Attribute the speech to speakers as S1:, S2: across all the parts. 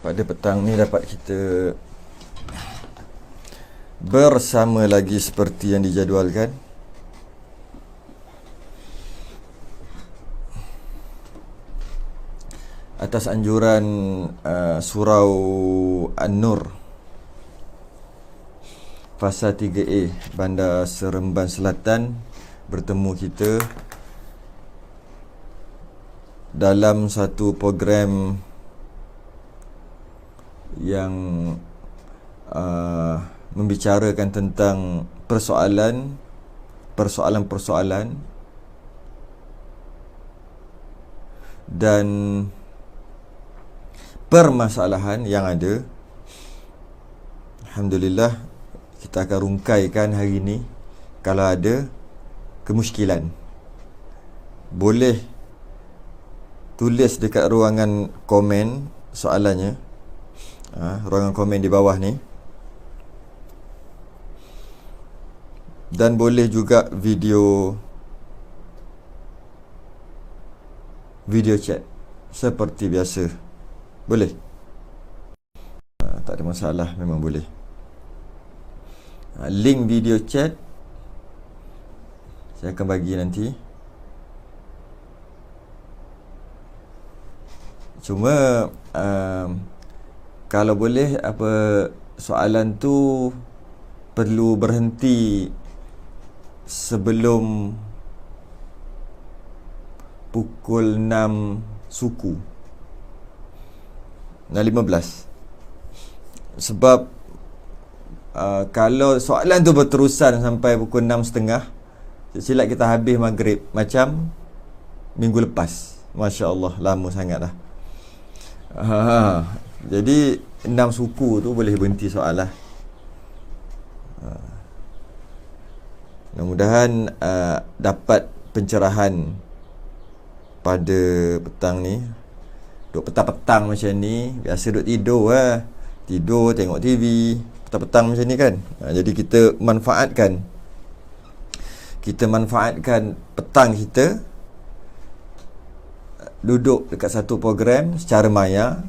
S1: Pada petang ni dapat kita bersama lagi seperti yang dijadualkan. Atas anjuran Surau An-Nur Fasa 3A Bandar Seremban Selatan, bertemu kita dalam satu program yang membicarakan tentang persoalan-persoalan dan permasalahan yang ada. Alhamdulillah, kita akan rungkaikan hari ini. Kalau ada kemusykilan, boleh tulis dekat ruangan komen soalannya, ruangan komen di bawah ni, dan boleh juga video chat seperti biasa. Boleh, tak ada masalah, memang boleh. Link video chat saya akan bagi nanti. Cuma kalau boleh, soalan tu perlu berhenti sebelum pukul 6 suku, 6.15. Sebab kalau soalan tu berterusan sampai pukul 6.30, silap kita habis maghrib macam minggu lepas. Masya Allah, lama sangat dah. Jadi 6 suku tu boleh berhenti soal lah. Mudah-mudahan dapat pencerahan pada petang ni. Duk petang-petang macam ni, biasa duk tidur lah. Tidur, tengok TV, petang-petang macam ni kan. Jadi kita manfaatkan petang kita, duduk dekat satu program secara maya.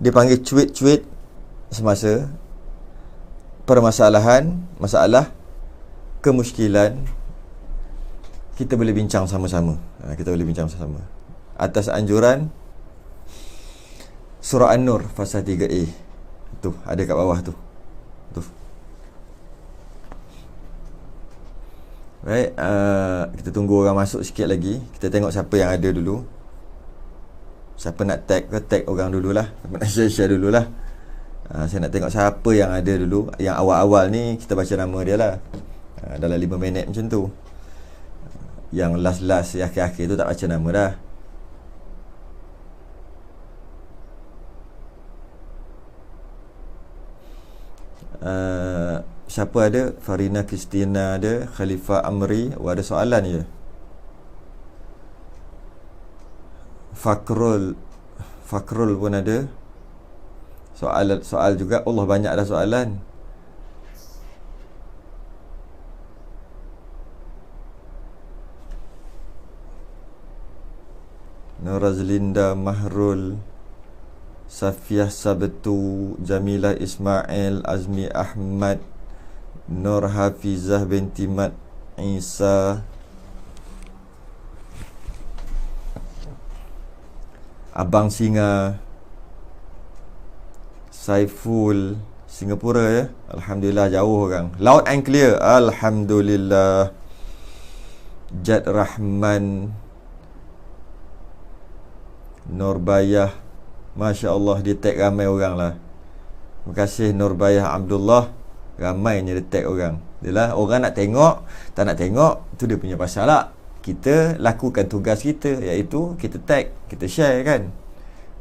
S1: Dia panggil cuit-cuit semasa masalah, kemusykilan. Kita boleh bincang sama-sama. Atas anjuran Surau An-Nur Fasa 3A. Tu, ada kat bawah tu. Baik, kita tunggu orang masuk sikit lagi. Kita tengok siapa yang ada dulu. Siapa nak tag ke, tag orang dululah. Siapa nak share dululah. Saya nak tengok siapa yang ada dulu. Yang awal-awal ni kita baca nama dia lah, dalam 5 minit macam tu. Yang last-last, yang akhir-akhir tu tak baca nama dah. Siapa ada? Farina Kristina ada, Khalifah Amri. Ada soalan je. Fakrul pun ada soal juga. Allah, banyak dah soalan. Norazlinda Mahrul, Safiah Sabtu, Jamilah Ismail, Azmi Ahmad, Nur Hafizah binti Mat Isa, Abang Singa, Saiful, Singapura ya. Alhamdulillah, jauh orang. Loud and clear, alhamdulillah. Jad Rahman, Nurbayah, Masya Allah, dia tag ramai orang lah. Terima kasih Nurbayah Abdullah. Ramainya dia tag orang. Yalah, orang nak tengok, tak nak tengok, tu dia punya pasal lah. Kita lakukan tugas kita, iaitu kita tag, kita share kan.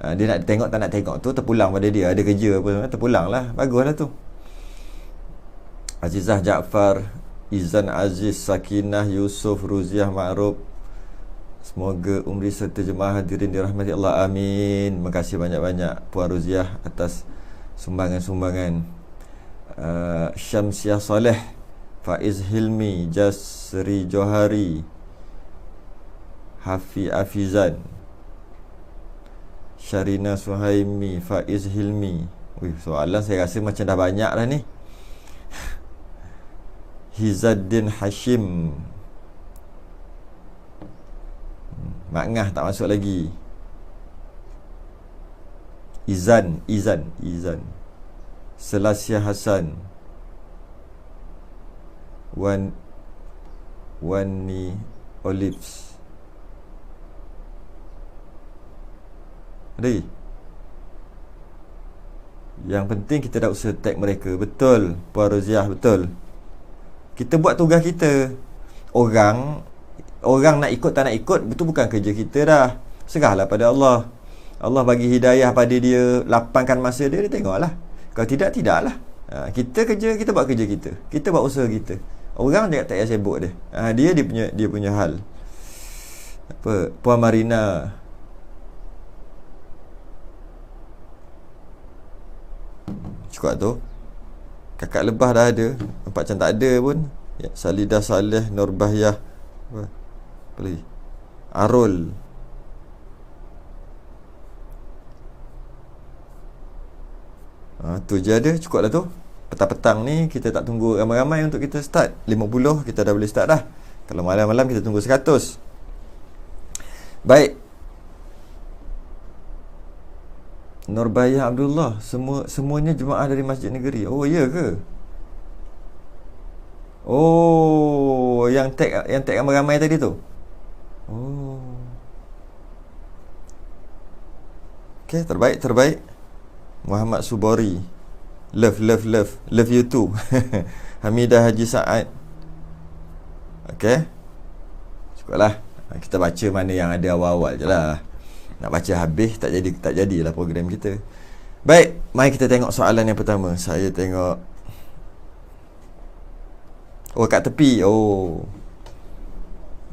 S1: Dia nak tengok tak nak tengok tu terpulang pada dia. Ada kerja apa, terpulang lah. Bagus lah tu. Azizah Jaafar, Izan Aziz, Sakinah, Yusuf, Ruziah Ma'ruf. Semoga umri serta jemaah hadirin dirahmati Allah, amin. Terima kasih banyak-banyak Puan Ruziah atas sumbangan-sumbangan. Syamsiah Saleh, Faiz Hilmi, Jasri Johari, Hafi Afizan, Syarina Suhaimi, Faiz Hilmi. Soalan saya rasa macam dah banyak dah ni. Hizaddin Hashim. Mak Ngah tak masuk lagi. Izan. Selasya Hasan. Wani Olives. Ada? Yang penting kita dah usaha tag mereka. Betul Puan Roziah, betul. Kita buat tugas kita. Orang nak ikut tak nak ikut, itu bukan kerja kita dah. Serahlah pada Allah. Allah bagi hidayah pada dia, lapangkan masa dia tengoklah. Kalau tidak, tidaklah. Kita buat kerja kita. Kita buat usaha kita. Orang dia tak payah sibuk dia. Dia punya hal. Apa? Puan Marina. Cukup tu. Kakak lebah dah ada. Nampak macam tak ada pun. Ya, Salidah Saleh, Nurbahyah. Apa lagi? Arul. Tu je ada. Cukup lah tu. Petang-petang ni kita tak tunggu ramai-ramai untuk kita start. 50 kita dah boleh start dah. Kalau malam-malam kita tunggu 100. Baik. Nurbahyah Abdullah, semuanya jemaah dari Masjid Negeri. Oh, ya ke? Oh, yang tag ramai-ramai tadi tu. Oh. Okey, terbaik. Muhammad Subori. Love you too. Hamidah Haji Saad. Okey. Cukuplah. Kita baca mana yang ada awal-awal je lah. Nak baca habis tak jadilah program kita. Baik, mari kita tengok soalan yang pertama. Saya tengok. Oh, kat tepi. Oh.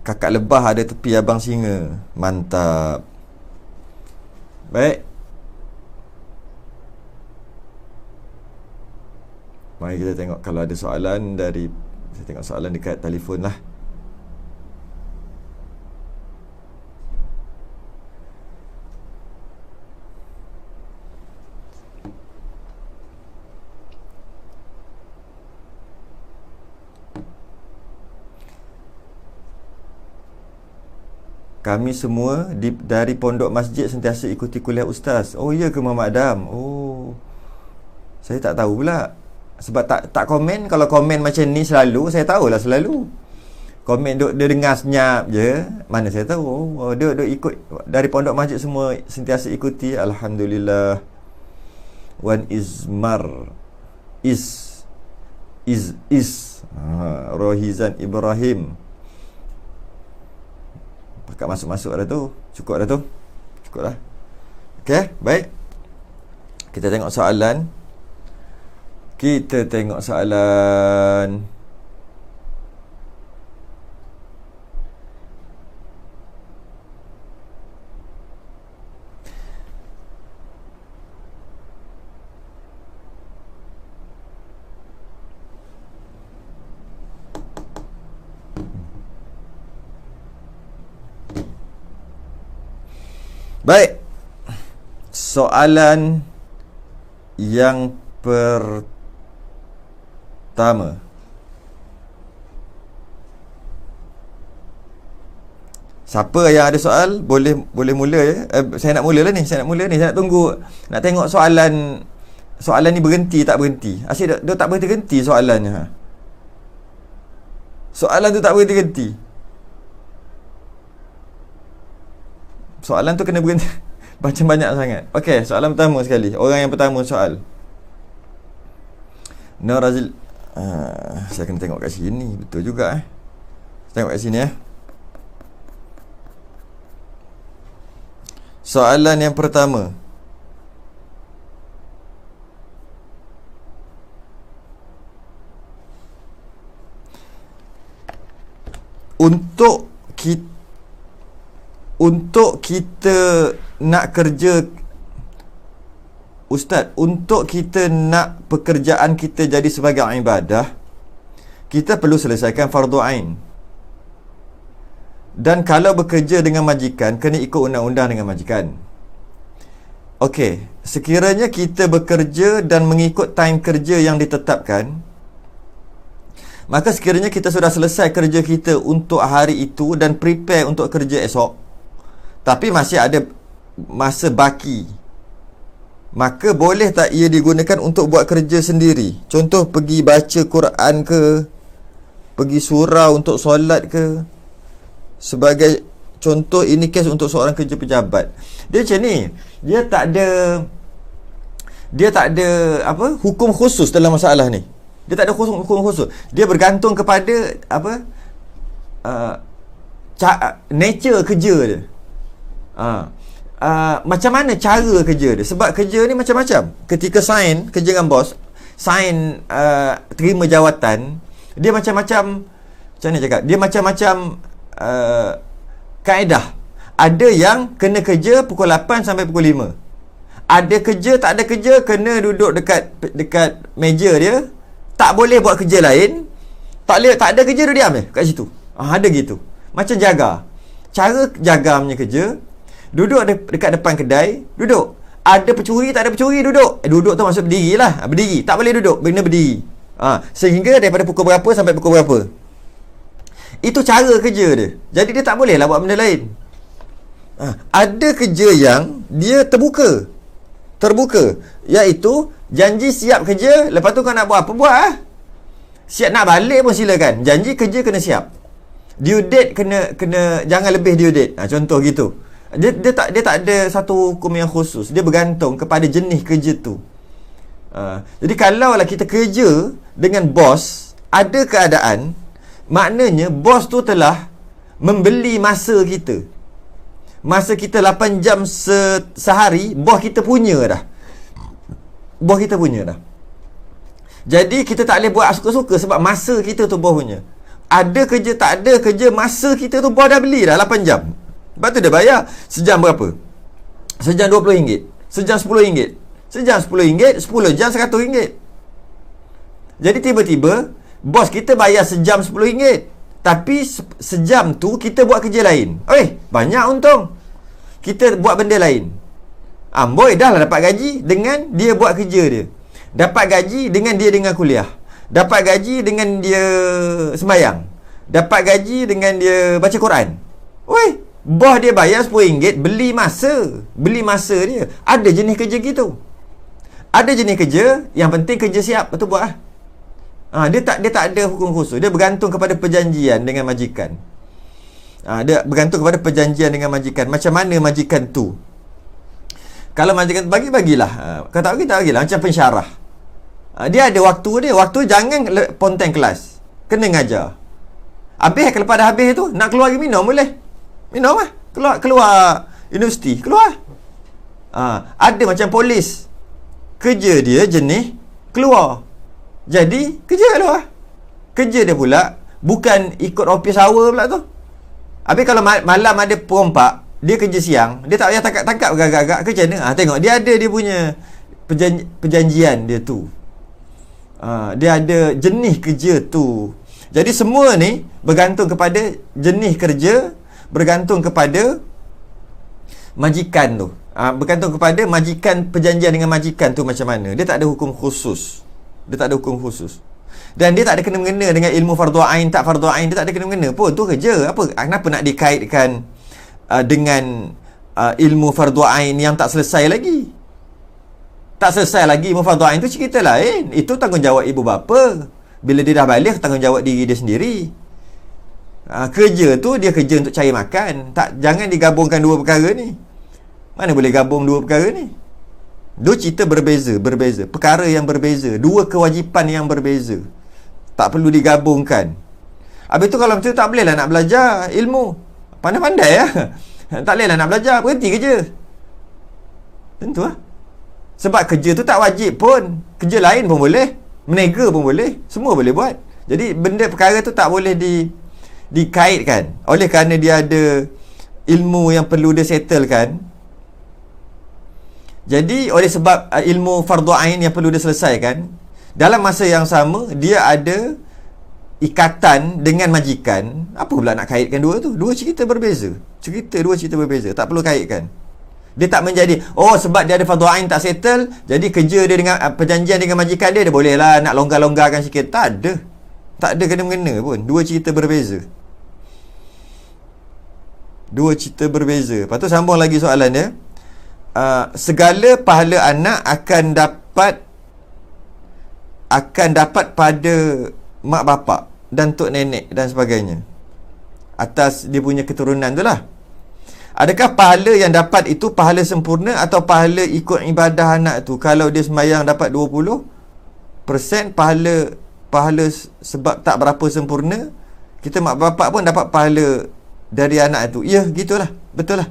S1: Kakak lebah ada tepi abang singa. Mantap. Baik. Mari kita tengok kalau ada soalan dari, saya tengok soalan dekat telefon lah. Kami semua dari pondok masjid sentiasa ikuti kuliah ustaz. Oh, ya ke Muhammad Adam? Oh, saya tak tahu pula. Sebab tak komen. Kalau komen macam ni selalu, saya tahulah selalu. Komen dia dengar senyap je. Mana saya tahu. Oh, dia ikut dari pondok masjid semua sentiasa ikuti. Alhamdulillah. Wan Izmar. Is. Rohizan Ibrahim. Pakat masuk-masuk dah tu. Cukup dah tu. Cukup lah. Okey, baik. Kita tengok soalan. Baik. Soalan yang pertama. Siapa yang ada soal boleh mula ya. Saya nak mula ni. Saya nak tunggu, nak tengok soalan ni berhenti tak berhenti. Asyik dia tak berhenti soalannya. Soalan tu tak berhenti. Soalan tu kena berhenti. Macam banyak sangat. Okey, soalan pertama sekali. Orang yang pertama soal. Norazil. Saya kena tengok kat sini. Betul juga Tengok kat sini Soalan yang pertama. Untuk kita nak kerja, Ustaz, untuk kita nak pekerjaan kita jadi sebagai ibadah, kita perlu selesaikan fardu ain. Dan kalau bekerja dengan majikan, kena ikut undang-undang dengan majikan. Okey, sekiranya kita bekerja dan mengikut time kerja yang ditetapkan, maka sekiranya kita sudah selesai kerja kita untuk hari itu dan prepare untuk kerja esok, tapi masih ada masa baki, maka boleh tak ia digunakan untuk buat kerja sendiri? Contoh pergi baca Quran ke, pergi surau untuk solat ke. Sebagai contoh, ini kes untuk seorang kerja pejabat. Dia macam ni, dia tak ada apa hukum khusus dalam masalah ni. Dia tak ada hukum khusus. Dia bergantung kepada apa nature kerja dia. Macam mana cara kerja dia. Sebab kerja ni macam-macam. Ketika sign kerja dengan bos, sign terima jawatan, dia macam-macam. Macam mana cakap, dia macam-macam kaedah. Ada yang kena kerja pukul 8 sampai pukul 5. Ada kerja, tak ada kerja, kena duduk dekat meja dia, tak boleh buat kerja lain. Tak ada kerja, dia diam kat situ. Ada gitu. Macam jaga. Cara jaga punya kerja, duduk dekat depan kedai, duduk. Ada pencuri, tak ada pencuri, duduk. Duduk tu maksud berdiri lah. Berdiri. Tak boleh duduk, kena berdiri. Sehingga daripada pukul berapa sampai pukul berapa. Itu cara kerja dia. Jadi dia tak boleh lah buat benda lain. Ada kerja yang dia terbuka, iaitu janji siap kerja, lepas tu kau nak buat apa, buat lah. Siap nak balik pun silakan. Janji kerja kena siap. Due date kena jangan lebih due date. Contoh gitu. Dia tak ada satu hukum yang khusus. Dia bergantung kepada jenis kerja tu. Jadi kalaulah kita kerja dengan bos, ada keadaan, maknanya bos tu telah membeli masa kita. Masa kita 8 jam sehari, bos kita punya dah. Jadi kita tak boleh buat suka-suka sebab masa kita tu bos punya. Ada kerja, tak ada kerja, masa kita tu bos dah beli dah 8 jam. Lepas tu dia bayar. Sejam berapa? Sejam RM20. Sejam RM10. Sejam RM10. 10 jam RM100. Jadi tiba-tiba bos kita bayar sejam RM10. Tapi sejam tu kita buat kerja lain. Banyak untung. Kita buat benda lain. Amboi dah lah dapat gaji dengan dia buat kerja dia. Dapat gaji dengan dia dengar kuliah. Dapat gaji dengan dia sembahyang. Dapat gaji dengan dia baca Quran. Bos dia bayar RM10 beli masa dia. Ada jenis kerja gitu. Ada jenis kerja yang penting kerja siap, betul buat lah. Dia tak ada hukum khusus. Dia bergantung kepada perjanjian dengan majikan. Dia bergantung kepada perjanjian dengan majikan. Macam mana majikan tu? Kalau majikan bagilah. Kalau tak bagilah. Macam pensyarah. Dia ada waktu dia. Waktu jangan ponteng kelas. Kena ngajar. Habis, kalau pada habis tu nak keluar pergi minum boleh. Minum lah. Keluar universiti. Keluar. Ada macam polis. Kerja dia jenis keluar. Jadi kerja lah. Kerja dia pula bukan ikut office hour pula tu. Habis kalau malam ada perompak, dia kerja siang, dia tak payah tangkap gagak-gagak ke macam mana. Tengok dia ada dia punya perjanjian dia tu. Dia ada jenis kerja tu. Jadi semua ni bergantung kepada jenis kerja, bergantung kepada majikan tu. Bergantung kepada majikan, perjanjian dengan majikan tu macam mana. Dia tak ada hukum khusus. Dan dia tak ada kena-mengena dengan ilmu fardu ain, tak fardu ain. Dia tak ada kena-mengena pun. Tu kerja. Kenapa nak dikaitkan dengan ilmu fardu ain yang tak selesai lagi? Tak selesai lagi ilmu fardu ain tu cerita lain. Itu tanggungjawab ibu bapa. Bila dia dah balik, tanggungjawab diri dia sendiri. Kerja tu dia kerja untuk cari makan. Jangan digabungkan dua perkara ni. Mana boleh gabung dua perkara ni? Dua cerita berbeza. Perkara yang berbeza. Dua kewajipan yang berbeza. Tak perlu digabungkan. Habis tu kalau macam tu tak boleh lah nak belajar ilmu. Pandai-pandai lah. Tak boleh lah nak belajar. Berhenti kerja. Tentu lah. Sebab kerja tu tak wajib pun. Kerja lain pun boleh. Menega pun boleh. Semua boleh buat. Jadi benda perkara tu tak boleh dikaitkan. Oleh kerana dia ada ilmu yang perlu dia settlekan. Jadi oleh sebab ilmu fardu ain yang perlu diselesaikan, dalam masa yang sama dia ada ikatan dengan majikan. Apa pula nak kaitkan dua tu? Dua cerita berbeza. Tak perlu kaitkan. Dia tak menjadi, oh sebab dia ada fardhu ain tak settle, jadi kerja dia dengan perjanjian dengan majikan dia boleh lah nak longgar-longgarkan sikit. Tak ada. Tak ada kena-mengena pun. Dua cerita berbeza. Lepas tu sambung lagi soalan dia. Segala pahala anak akan dapat pada mak bapak dan tok nenek dan sebagainya, atas dia punya keturunan tu lah. Adakah pahala yang dapat itu pahala sempurna atau pahala ikut ibadah anak tu? Kalau dia sembahyang dapat 20%, pahala sebab tak berapa sempurna, kita mak bapak pun dapat pahala dari anak tu. Ya, gitulah. Betul lah.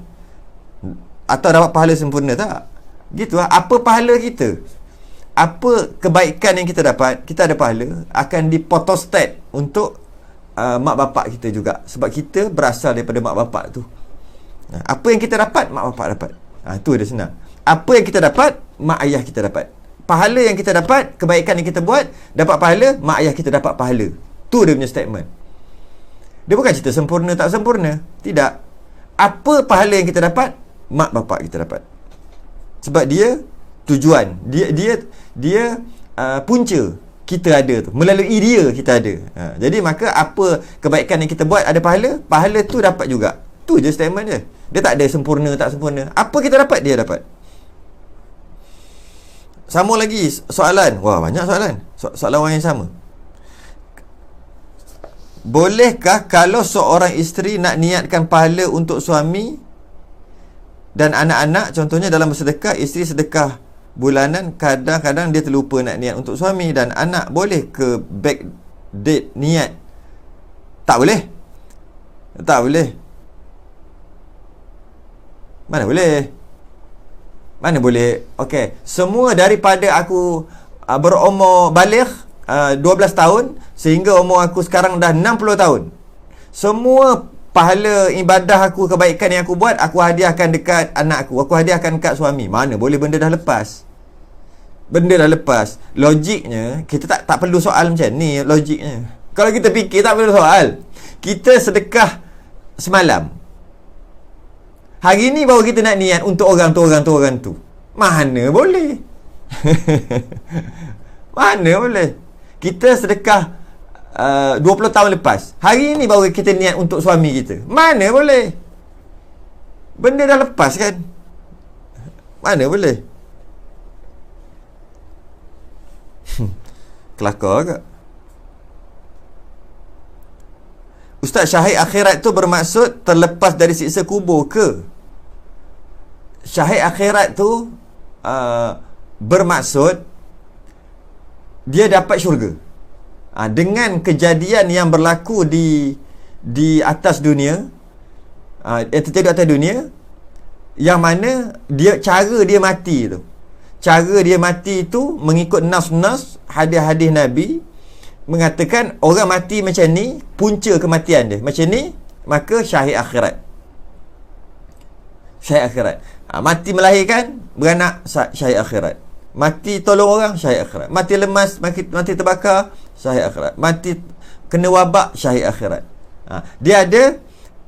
S1: Atau dapat pahala sempurna tak? Gitulah. Apa pahala kita? Apa kebaikan yang kita dapat? Kita ada pahala, akan dipotostat untuk mak bapak kita juga. Sebab kita berasal daripada mak bapak tu. Apa yang kita dapat, mak bapak dapat. Itu dia senang. Apa yang kita dapat, mak ayah kita dapat. Pahala yang kita dapat, kebaikan yang kita buat, dapat pahala, mak ayah kita dapat pahala. Tu dia punya statement. Dia bukan cerita sempurna tak sempurna. Tidak. Apa pahala yang kita dapat, mak bapak kita dapat. Sebab dia tujuan. Dia punca kita ada tu. Melalui dia kita ada. Jadi maka apa kebaikan yang kita buat ada pahala, pahala tu dapat juga. Tu je statement dia. Dia tak ada sempurna tak sempurna. Apa kita dapat, dia dapat. Sama lagi soalan. Wah, banyak soalan. Soalan orang yang sama. Bolehkah kalau seorang isteri nak niatkan pahala untuk suami dan anak-anak, contohnya dalam bersedekah, isteri sedekah bulanan, kadang-kadang dia terlupa nak niat untuk suami dan anak, boleh ke backdate niat? Tak boleh. Tak boleh. Mana boleh? Okey, semua daripada aku berumur baligh 12 tahun sehingga umur aku sekarang dah 60 tahun. Semua pahala ibadah aku, kebaikan yang aku buat, aku hadiahkan dekat anak aku hadiahkan dekat suami. Mana boleh, benda dah lepas. Logiknya kita tak perlu soal macam ni. Logiknya kalau kita fikir tak perlu soal. Kita sedekah semalam, hari ni baru kita nak niat untuk orang tu. Mana boleh? Mana boleh? Kita sedekah 20 tahun lepas, hari ni baru kita niat untuk suami kita. Mana boleh? Benda dah lepas kan? Mana boleh? Kelakar ke? Ustaz, syahid akhirat tu bermaksud terlepas dari siksa kubur ke? Syahid akhirat tu bermaksud dia dapat syurga. Dengan kejadian yang berlaku di atas dunia, yang terjadi atas dunia, yang mana cara dia mati tu mengikut nas-nas hadis-hadis Nabi mengatakan orang mati macam ni, punca kematian dia macam ni, maka syahid akhirat. Mati melahirkan, beranak, syahid akhirat. Mati tolong orang, syahid akhirat. Mati lemas, mati terbakar, syahid akhirat. Mati kena wabak, syahid akhirat. Dia ada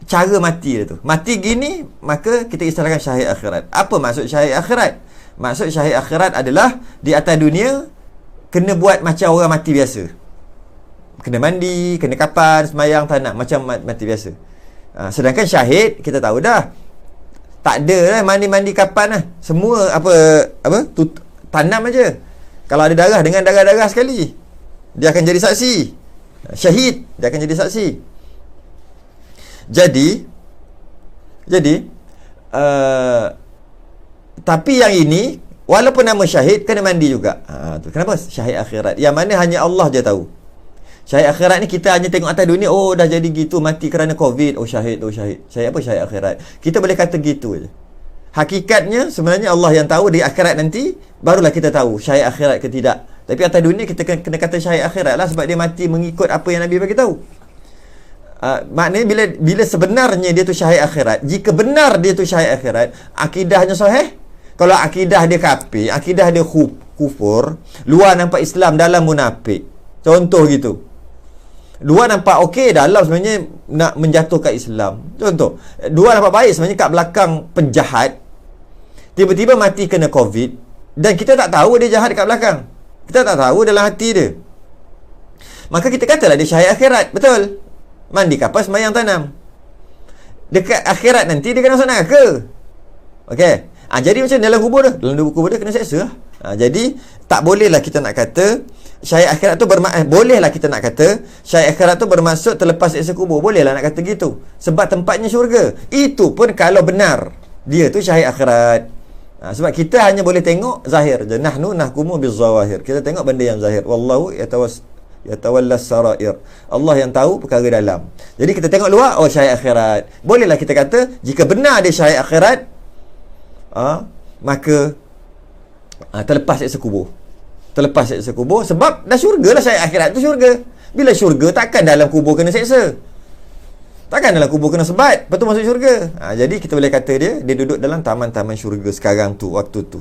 S1: cara mati dia tu. Mati gini, maka kita istilahkan syahid akhirat. Apa maksud syahid akhirat? Maksud syahid akhirat adalah di atas dunia kena buat macam orang mati biasa. Kena mandi, kena kapan, sembahyang, tanam, macam mati biasa. Sedangkan syahid kita tahu dah, tak ada lah mandi kapan lah. Semua tanam aja. Kalau ada darah, dengan darah-darah sekali, dia akan jadi saksi. Syahid, dia akan jadi saksi. Jadi tapi yang ini, walaupun nama syahid, kena mandi juga. Kenapa? Syahid akhirat, yang mana hanya Allah je tahu. Syahid akhirat ni kita hanya tengok atas dunia, oh dah jadi gitu, mati kerana COVID, oh syahid. Syahid apa? Syahid akhirat. Kita boleh kata gitu je. Hakikatnya sebenarnya Allah yang tahu. Di akhirat nanti barulah kita tahu syahid akhirat ke tidak. Tapi atas dunia kita kena kata syahid akhirat lah, sebab dia mati mengikut apa yang Nabi bagi tahu. Maknanya bila sebenarnya dia tu syahid akhirat, jika benar dia tu syahid akhirat, akidahnya sahih. Kalau akidah dia kafir, akidah dia kufur, luar nampak Islam, dalam munafik, contoh gitu. Luar nampak okey, dalam sebenarnya nak menjatuhkan Islam, contoh. Luar nampak baik, sebenarnya kat belakang penjahat. tiba-tiba mati kena COVID, dan kita tak tahu dia jahat kat belakang, kita tak tahu dalam hati dia, maka kita katalah dia syahid akhirat. Betul? Mandi kapas, sembahyang tanam. Dekat akhirat nanti dia kena masuk neraka. Okey. Jadi macam dalam kubur dia, kena seksa. Jadi tak bolehlah kita nak kata syahid akhirat tu bolehlah kita nak kata syahid akhirat tu bermaksud terlepas seksa kubur. Bolehlah nak kata gitu. Sebab tempatnya syurga. Itu pun kalau benar dia tu syahid akhirat. Sebab kita hanya boleh tengok zahir je. Nahnu nahkumu bizawahir. Kita tengok benda yang zahir. Wallahu yatawallas sarair. Allah yang tahu perkara dalam. Jadi kita tengok luar, oh syahid akhirat. Bolehlah kita kata jika benar dia syahid akhirat, maka terlepas seksa kubur. Terlepas seksa kubur, sebab dah syurga lah. Syahid akhirat tu syurga. Bila syurga, takkan dalam kubur kena seksa, takkan dalam kubur kena sebat, lepas tu masuk syurga. Jadi kita boleh kata dia duduk dalam taman-taman syurga sekarang tu, waktu tu.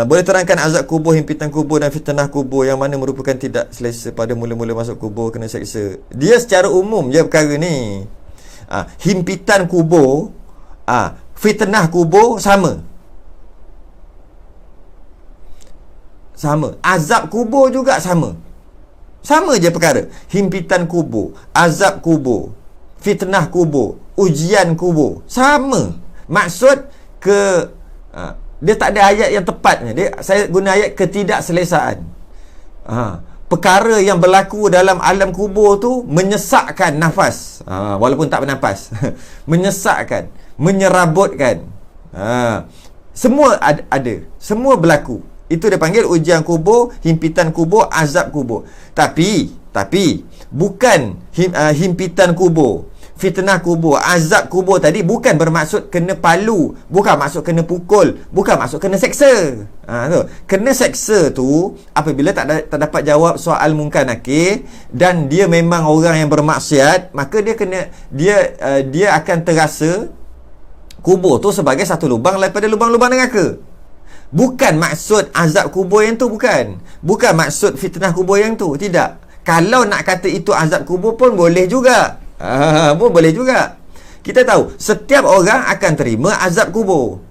S1: Boleh terangkan azab kubur, himpitan kubur dan fitnah kubur yang mana merupakan tidak selesa pada mula-mula masuk kubur kena seksa? Dia secara umum je perkara ni. Himpitan kubur, fitnah kubur sama. Azab kubur juga sama. Sama je perkara. Himpitan kubur, azab kubur, fitnah kubur, ujian kubur, sama. Maksud dia tak ada ayat yang tepatnya. Saya guna ayat ketidakselesaan. Perkara yang berlaku dalam alam kubur tu menyesakkan nafas, walaupun tak bernafas. Menyesakkan, menyerabutkan. Semua ada. Semua berlaku. Itu dia panggil ujian kubur, himpitan kubur, azab kubur. Tapi bukan himpitan kubur, fitnah kubur, azab kubur tadi bukan bermaksud kena palu, bukan maksud kena pukul, bukan maksud kena seksa. Tu. Kena seksa tu apabila tak dapat jawab soal munkar nakir dan dia memang orang yang bermaksiat, maka dia akan terasa kubur tu sebagai satu lubang daripada lubang-lubang neraka. Bukan maksud azab kubur yang tu, bukan maksud fitnah kubur yang tu, tidak. Kalau nak kata itu azab kubur pun boleh juga. Pun boleh juga. Kita tahu setiap orang akan terima azab kubur,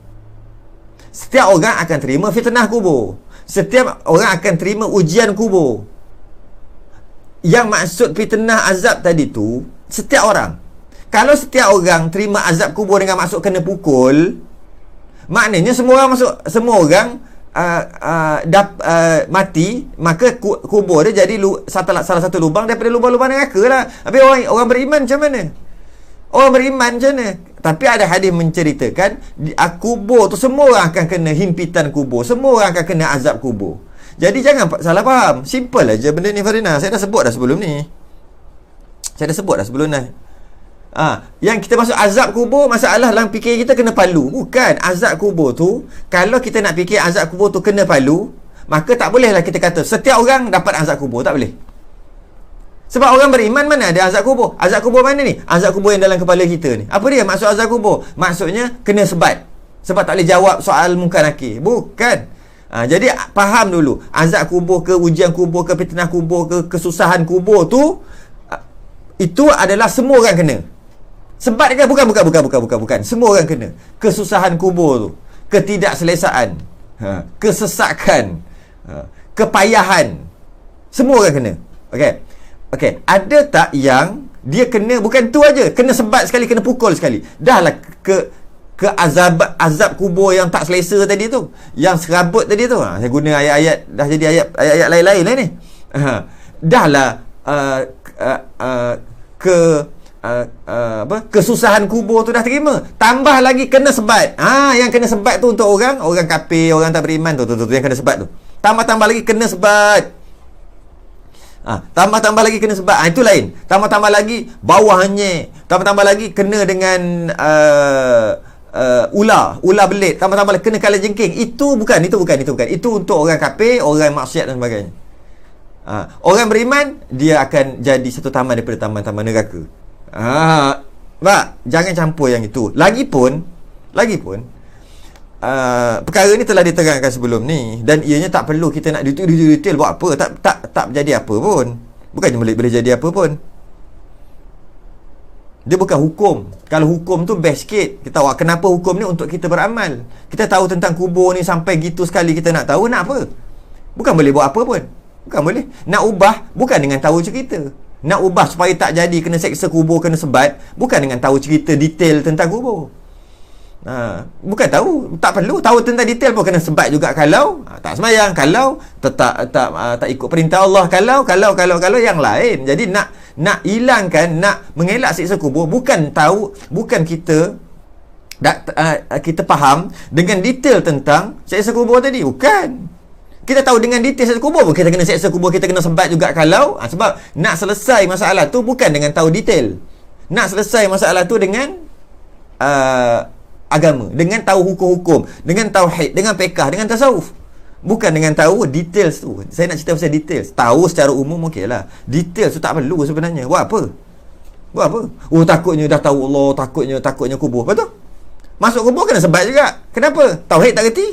S1: setiap orang akan terima fitnah kubur, setiap orang akan terima ujian kubur. Yang maksud fitnah azab tadi tu setiap orang. Kalau setiap orang terima azab kubur dengan maksud kena pukul, maknanya semua orang mati, maka kubur dia jadi salah satu lubang daripada lubang-lubang neraka lah. Habis orang beriman macam mana? Orang beriman macam mana? Tapi ada hadis menceritakan kubur tu semua orang akan kena himpitan kubur, semua orang akan kena azab kubur. Jadi jangan salah faham. Simple aja benda ni, Farina. Saya dah sebut dah sebelum ni. Yang kita masuk azab kubur, masalah dalam fikir kita kena palu. Bukan. Azab kubur tu, kalau kita nak fikir azab kubur tu kena palu, maka tak bolehlah kita kata setiap orang dapat azab kubur. Tak boleh. Sebab orang beriman mana ada azab kubur? Azab kubur mana ni? Azab kubur yang dalam kepala kita ni. Apa dia maksud azab kubur? Maksudnya kena sebat, sebab tak boleh jawab soal munkar nakir. Bukan. Jadi faham dulu. Azab kubur ke, ujian kubur ke, fitnah kubur ke, kesusahan kubur tu, itu adalah semua orang kena. Sebat ke? Bukan. Semua orang kena. Kesusahan kubur tu, ketidakselesaan, kesesakan, kepayahan, semua orang kena. Okey. Ada tak yang dia kena bukan tu aja, kena sebat sekali, kena pukul sekali? Dahlah ke azab kubur yang tak selesa tadi tu, yang serabut tadi tu. Saya guna ayat-ayat, dah jadi ayat lain-lain lah ni. Dahlah kesusahan kubur tu dah terima, tambah lagi kena sebat. Yang kena sebat tu untuk orang kafir, orang tak beriman tu yang kena sebat tu. Tambah lagi kena sebat. Tambah lagi kena sebat. Itu lain. Tambah lagi bawahnya, tambah lagi kena dengan ular belit, tambah lagi kena kala jengking. Itu bukan. Itu untuk orang kafir, orang maksiat dan sebagainya. Orang beriman, dia akan jadi satu taman daripada taman-taman neraka. Jangan campur yang itu. Lagipun perkara ni telah diterangkan sebelum ni, dan ianya tak perlu kita nak detail buat apa. Tak jadi apa pun. Bukannya boleh jadi apa pun. Dia bukan hukum. Kalau hukum tu best sikit. Kita tahu kenapa hukum ni untuk kita beramal. Kita tahu tentang kubur ni sampai gitu sekali kita nak tahu, nak apa? Bukan boleh buat apa pun. Bukan boleh. Nak ubah bukan dengan tahu cerita. Nak ubah supaya tak jadi kena seksa kubur, kena sebat, bukan dengan tahu cerita detail tentang kubur. Bukan tahu, tak perlu tahu tentang detail pun kena sebat juga kalau tak sembahyang, kalau tak ikut perintah Allah, kalau yang lain. Jadi nak hilangkan, nak mengelak siksa kubur, bukan kita kita faham dengan detail tentang siksa kubur tadi, bukan. Kita tahu dengan detail siksa kubur pun kita kena siksa kubur, kita kena sebat juga kalau sebab nak selesai masalah tu bukan dengan tahu detail. Nak selesai masalah tu dengan agama, dengan tahu hukum-hukum, dengan tauhid, dengan fiqh, dengan tasawuf. Bukan dengan tahu details tu. Saya nak cerita pasal details. Tahu secara umum okeylah. Details tu tak perlu sebenarnya. Buat apa? Oh, takutnya dah tahu Allah, takutnya kubur. Betul? Masuk kubur kena sebat juga. Kenapa? Tauhid tak reti.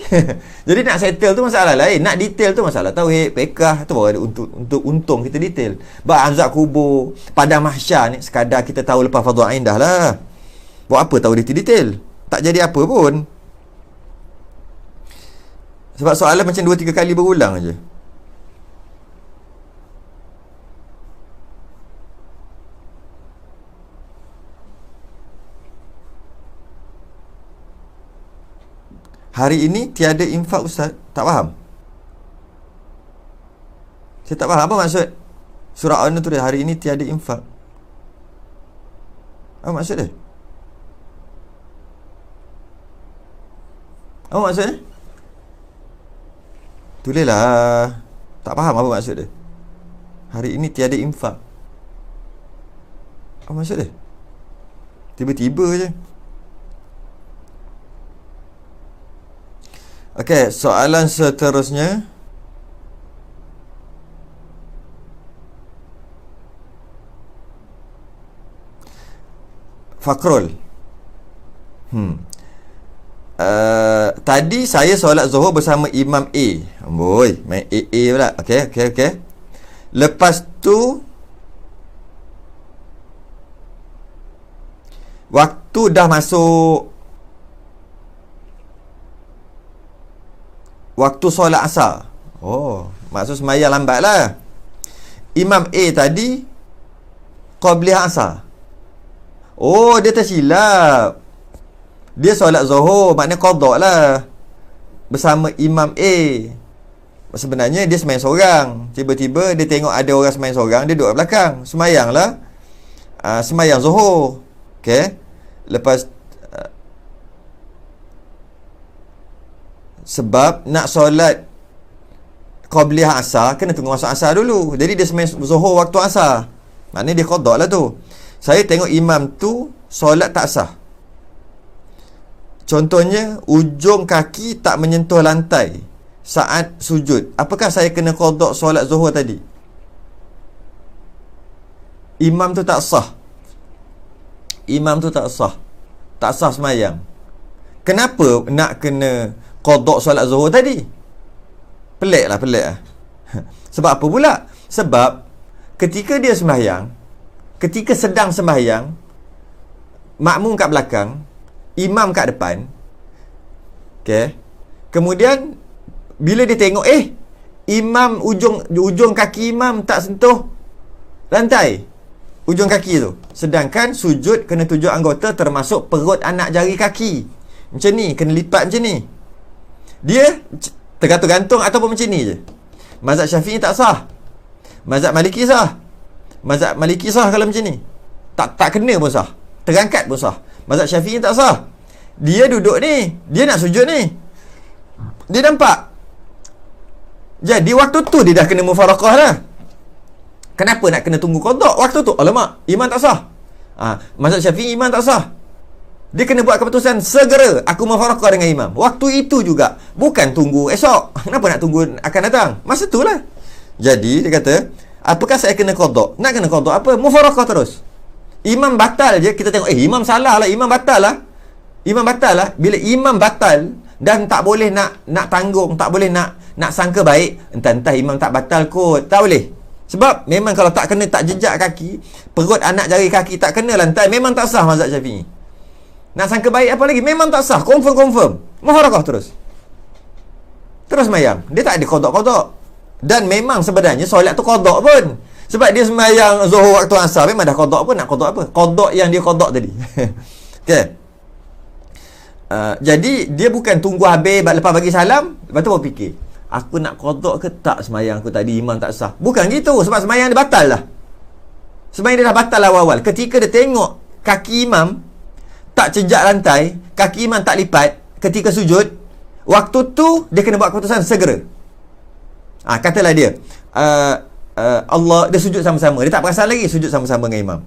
S1: Jadi nak settle tu masalah lain. Nak detail tu masalah tauhid, fiqh. Tu baru ada untuk untung kita detail. Azab kubur, pada mahsyar ni sekadar kita tahu lepas fardhu ain dah lah. Buat apa tahu detail? Tak jadi apa pun. Sebab soalan macam 2-3 kali berulang aja. Hari ini tiada infak, Ustaz. Tak faham. Saya tak faham apa maksud surah An tu dia, hari ini tiada infak. Apa maksud dia? Apa maksudnya? Tulislah. Tak faham apa maksud dia. Hari ini tiada infak. Apa maksud dia? Tiba-tiba je. Okey, soalan seterusnya. Fakrul. Tadi saya solat Zuhur bersama Imam A. Amboi, main AA pula. Okey. Lepas tu waktu dah masuk waktu solat asar. Oh, maksud sembahyang lambat lah. Imam A tadi qabliyah asar. Oh, dia tersilap. Dia solat Zuhur, maknanya qada lah bersama Imam A. Sebenarnya dia sembahyang seorang. Tiba-tiba dia tengok ada orang sembahyang seorang, dia duduk kat belakang. Sembahyang lah. Sembahyang Zuhur. Okey. Lepas sebab nak solat qabliyah asar kena tunggu masuk asar dulu. Jadi dia sembahyang Zuhur waktu asar. Maknanya dia qada lah tu. Saya tengok imam tu solat tak sah. Contohnya, ujung kaki tak menyentuh lantai saat sujud. Apakah saya kena qada solat Zuhur tadi? Imam tu tak sah. Tak sah sembahyang. Kenapa nak kena qada solat Zuhur tadi? Pelik lah. Sebab apa pula? Sebab ketika dia sembahyang, ketika sedang sembahyang, makmum kat belakang, imam kat depan. Okey. Kemudian bila dia tengok imam ujung kaki imam tak sentuh lantai, ujung kaki tu. Sedangkan sujud kena 7 anggota termasuk perut anak jari kaki. Macam ni, kena lipat macam ni. Dia tergantung ataupun macam ni je. Mazhab Syafi'i tak sah. Mazhab Maliki sah. Mazhab Maliki sah kalau macam ni. Tak kena pun sah. Terangkat pun sah. Mazhab Syafi'i tak sah. Dia duduk ni, dia nak sujud ni, dia nampak. Jadi waktu tu dia dah kena mufaraqah lah. Kenapa nak kena tunggu qada waktu tu? Alamak, imam tak sah. Mazhab Syafi'i imam tak sah. Dia kena buat keputusan segera, aku mufaraqah dengan imam. Waktu itu juga, bukan tunggu esok. Kenapa nak tunggu akan datang? Masa tu lah. Jadi dia kata, apakah saya kena qada? Nak kena qada apa? Mufaraqah terus. Imam batal je, kita tengok imam salah lah, imam batal lah. Bila imam batal dan tak boleh nak tanggung, tak boleh nak sangka baik, entah imam tak batal kot, tak boleh. Sebab memang kalau tak kena, tak jejak kaki, perut anak jari kaki tak kena lantai, memang tak sah mazhab Syafi'i. Nak sangka baik apa lagi? Memang tak sah. Confirm. Mufarakah terus. Terus mayang. Dia tak ada qada-qada. Dan memang sebenarnya solat tu qada pun. Sebab dia sembahyang zuhur waktu asar, memang dah qada pun. Nak qada apa? Qada yang dia qada tadi. Okey. Jadi dia bukan tunggu habis lepas bagi salam, lepas tu baru fikir, aku nak qada ke tak sembahyang aku tadi, imam tak sah. Bukan gitu. Sebab sembahyang dia batal lah. Sembahyang dia dah batal awal-awal. Ketika dia tengok kaki imam tak cejak lantai, kaki imam tak lipat ketika sujud, waktu tu dia kena buat keputusan segera. Katalah dia Allah, dia sujud sama-sama, dia tak perasan lagi, sujud sama-sama dengan imam.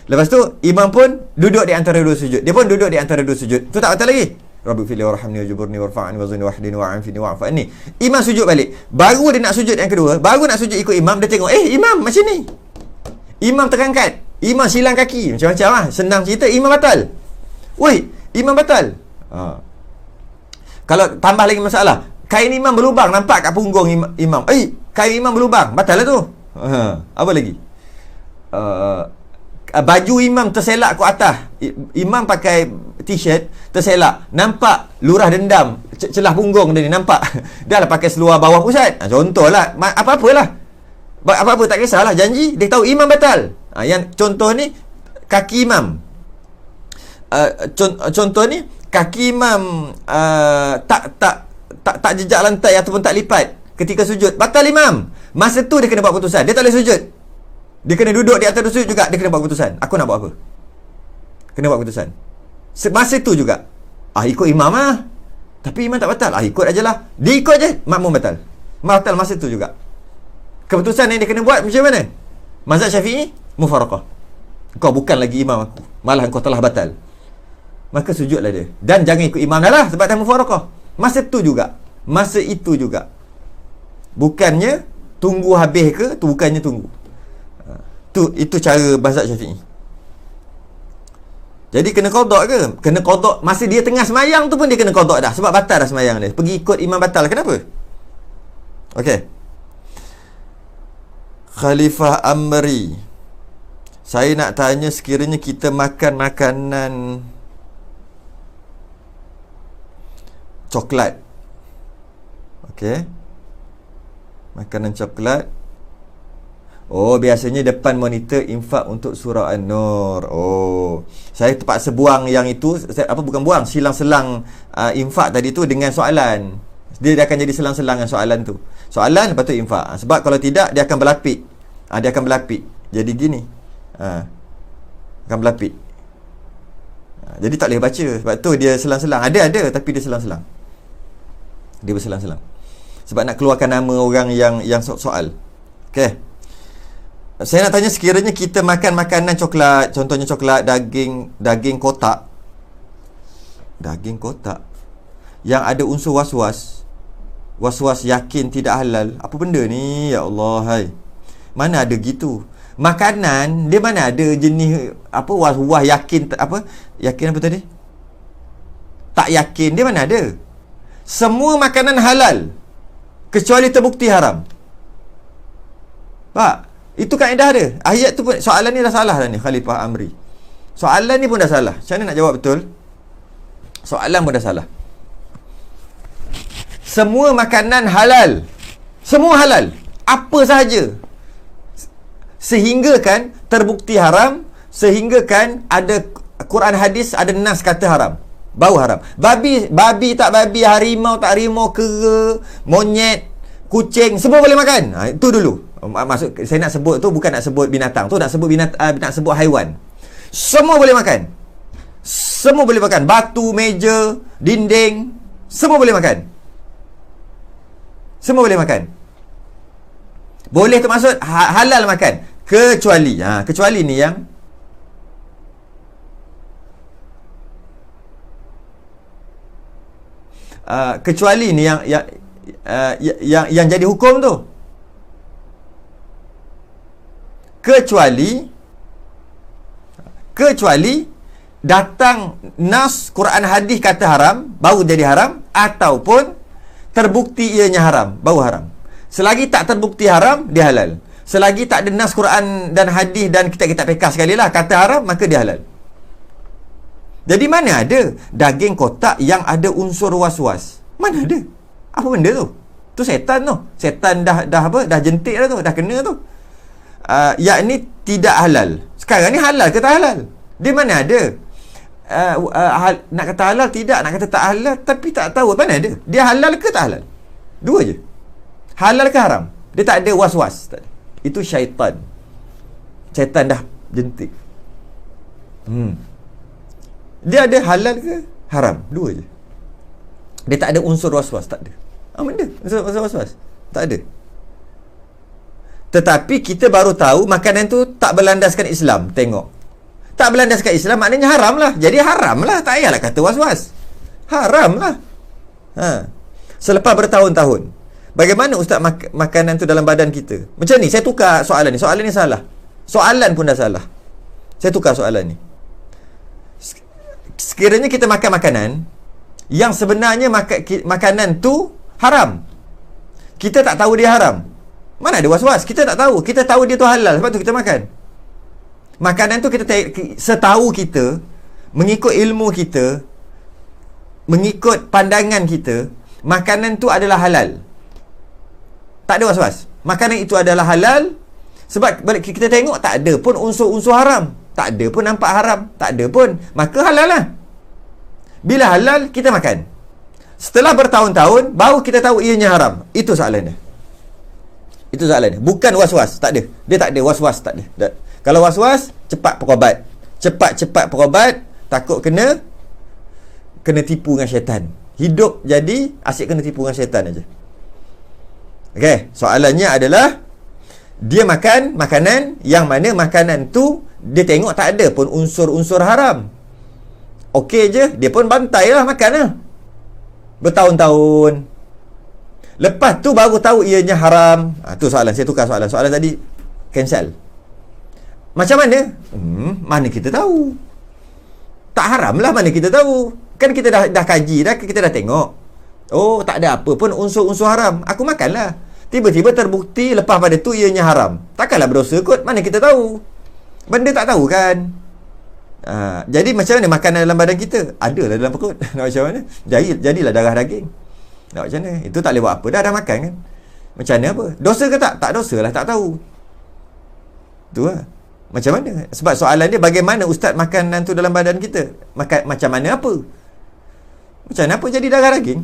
S1: Lepas tu imam pun duduk di antara dua sujud, dia pun duduk di antara dua sujud, tu tak batal lagi. Rabbi fili warhamni wajiburni warfa'ni wazini wahdini wa'afini wa'afani. Imam sujud balik, baru dia nak sujud yang kedua, baru nak sujud ikut imam, dia tengok imam macam ni, imam terangkat, imam silang kaki, macam-macam lah. Senang cerita, imam batal. Woi, imam batal. Kalau tambah lagi masalah, kain imam berlubang nampak kat punggung imam. Kain imam berlubang, batal lah tu. Apa lagi? Baju imam terselak ke atas, imam pakai t-shirt terselak, nampak lurah dendam celah punggung dia ni, nampak. Dah lah pakai seluar bawah pusat. Contohlah, apa-apalah. Apa-apa tak kisahlah, janji dia tahu imam batal. Yang contoh ni kaki imam, contoh ni kaki imam tak jejak lantai ataupun tak lipat ketika sujud, batal imam. Masa tu dia kena buat keputusan, dia tak boleh sujud, dia kena duduk di atas sujud juga, dia kena buat keputusan, aku nak buat apa, kena buat keputusan. Masa tu juga ikut imam lah, tapi imam tak batal, ikut aje lah, dia ikut je, makmum batal masa tu juga. Keputusan yang dia kena buat macam mana? Mazhab Syafi'i, mufarakah. Kau bukan lagi imam aku, malah kau telah batal, maka sujudlah dia. Dan jangan ikut imam dah lah, sebab dah mufarakah. Masa tu juga, masa itu juga. Bukannya tunggu habis ke, tu bukannya tunggu. Itu cara mazhab Syafi'i. Jadi kena qada ke? Kena qada masa dia tengah semayang tu pun dia kena qada dah, sebab batal dah semayang dia. Pergi ikut imam batal, kenapa? Okey. Khalifah Amri, saya nak tanya, sekiranya kita makan makanan coklat, okey, makanan coklat, biasanya depan monitor infak untuk surah An-Nur. Saya terpaksa buang yang itu, bukan buang, silang-selang infak tadi tu dengan soalan. Dia akan jadi selang-selang dengan soalan tu. Soalan, lepas tu infak. Sebab kalau tidak, dia akan berlapik. Dia akan berlapik. Jadi gini. Akan berlapik. Jadi tak boleh baca. Sebab tu dia selang-selang. Ada, tapi dia selang-selang. Dia berselang-selang. Sebab nak keluarkan nama orang yang soal. Okey. Saya nak tanya, sekiranya kita makan makanan coklat, contohnya coklat, daging kotak. Daging kotak yang ada unsur was-was yakin tidak halal. Apa benda ni? Ya Allah, hai. Mana ada gitu? Makanan dia mana ada jenis was-was yakin yakin apa tadi? Tak yakin, dia mana ada? Semua makanan halal kecuali terbukti haram. Pak, itu kaedah dia. Ayat tu pun, soalan ni dah salah dah ni, Khalifah Amri. Soalan ni pun dah salah. Macam mana nak jawab betul? Soalan pun dah salah. Semua makanan halal. Semua halal. Apa sahaja. Sehingga kan terbukti haram, sehingga kan ada Quran hadis, ada nas kata haram. Bau haram. Babi tak babi, harimau tak harimau, kera, monyet, kucing, semua boleh makan. Itu dulu. Maksud saya nak sebut tu bukan nak sebut binatang. Tu nak sebut nak sebut haiwan. Semua boleh makan. Semua boleh makan. Batu, meja, dinding, semua boleh makan. Semua boleh makan. Boleh tu maksud halal makan. Kecuali kecuali ni yang kecuali ni yang jadi hukum tu. Kecuali datang nas Quran hadis kata haram, baru jadi haram, ataupun terbukti ianya haram, baru haram. Selagi tak terbukti haram, dia halal. Selagi tak ada nas Quran dan hadis dan kitab-kitab fiqh sekali lah kata haram, maka dia halal. Jadi mana ada daging kotak yang ada unsur was-was? Mana ada? Apa benda tu? Tu setan tu. Setan dah apa? Dah jentik dah tu, dah kena tu. Yakni tidak halal. Sekarang ni halal ke tak halal? Dia mana ada? Nak kata halal tidak, nak kata tak halal, tapi tak tahu mana ada. Dia halal ke tak halal? Dua je. Halal ke haram? Dia tak ada was-was. Tak ada. Itu syaitan. Syaitan dah jentik. Dia ada halal ke haram? Dua je. Dia tak ada unsur was-was. Tak ada. Benda unsur was-was? Tak ada. Tetapi kita baru tahu makanan tu tak berlandaskan Islam. Tengok, tak berlandaskan Islam maknanya haram lah. Jadi haram lah. Tak payahlah kata was-was. Haram lah. Selepas bertahun-tahun, bagaimana ustaz makanan tu dalam badan kita? Macam ni, saya tukar soalan ni. Soalan ni salah. Soalan pun dah salah. Saya tukar soalan ni. Sekiranya kita makan makanan yang sebenarnya makanan tu haram, kita tak tahu dia haram, mana ada was-was? Kita tak tahu. Kita tahu dia tu halal, sebab tu kita makan. Makanan tu kita setahu kita, mengikut ilmu kita, mengikut pandangan kita, makanan tu adalah halal. Tak ada was-was. Makanan itu adalah halal. Sebab balik kita tengok, tak ada pun unsur-unsur haram. Tak ada pun nampak haram. Tak ada pun. Maka halal lah. Bila halal, kita makan. Setelah bertahun-tahun, baru kita tahu ianya haram. Itu soalan dia. Itu soalan dia. Bukan was-was. Tak ada. Dia tak ada was-was. Tak ada. Kalau was-was, cepat berobat. Cepat-cepat berobat. Takut kena tipu dengan syaitan. Hidup jadi asyik kena tipu dengan syaitan aja. Okey, soalannya adalah dia makan makanan yang mana makanan tu dia tengok tak ada pun unsur-unsur haram. Okey je, dia pun bantai lah makan lah. Bertahun-tahun. Lepas tu baru tahu ianya haram. Tu soalan, saya tukar soalan. Soalan tadi cancel. Macam mana? Mana kita tahu? Tak haram lah, mana kita tahu? Kan kita dah kaji dah, kita dah tengok. Oh, tak ada apa pun unsur-unsur haram. Aku makanlah. Tiba-tiba terbukti lepas pada tu ianya haram. Takkanlah berdosa kot, mana kita tahu? Benda tak tahu kan? Jadi macam mana makanan dalam badan kita? Adalah dalam perut. Nak macam mana? Jadilah darah daging. Nak macam mana? Itu tak boleh buat apa. Dah makan kan? Macam mana apa? Dosa ke tak? Tak dosa lah, tak tahu. Tu lah. Macam mana? Sebab soalan dia, bagaimana ustaz makanan tu dalam badan kita? Macam mana apa? Macam mana apa jadi darah daging?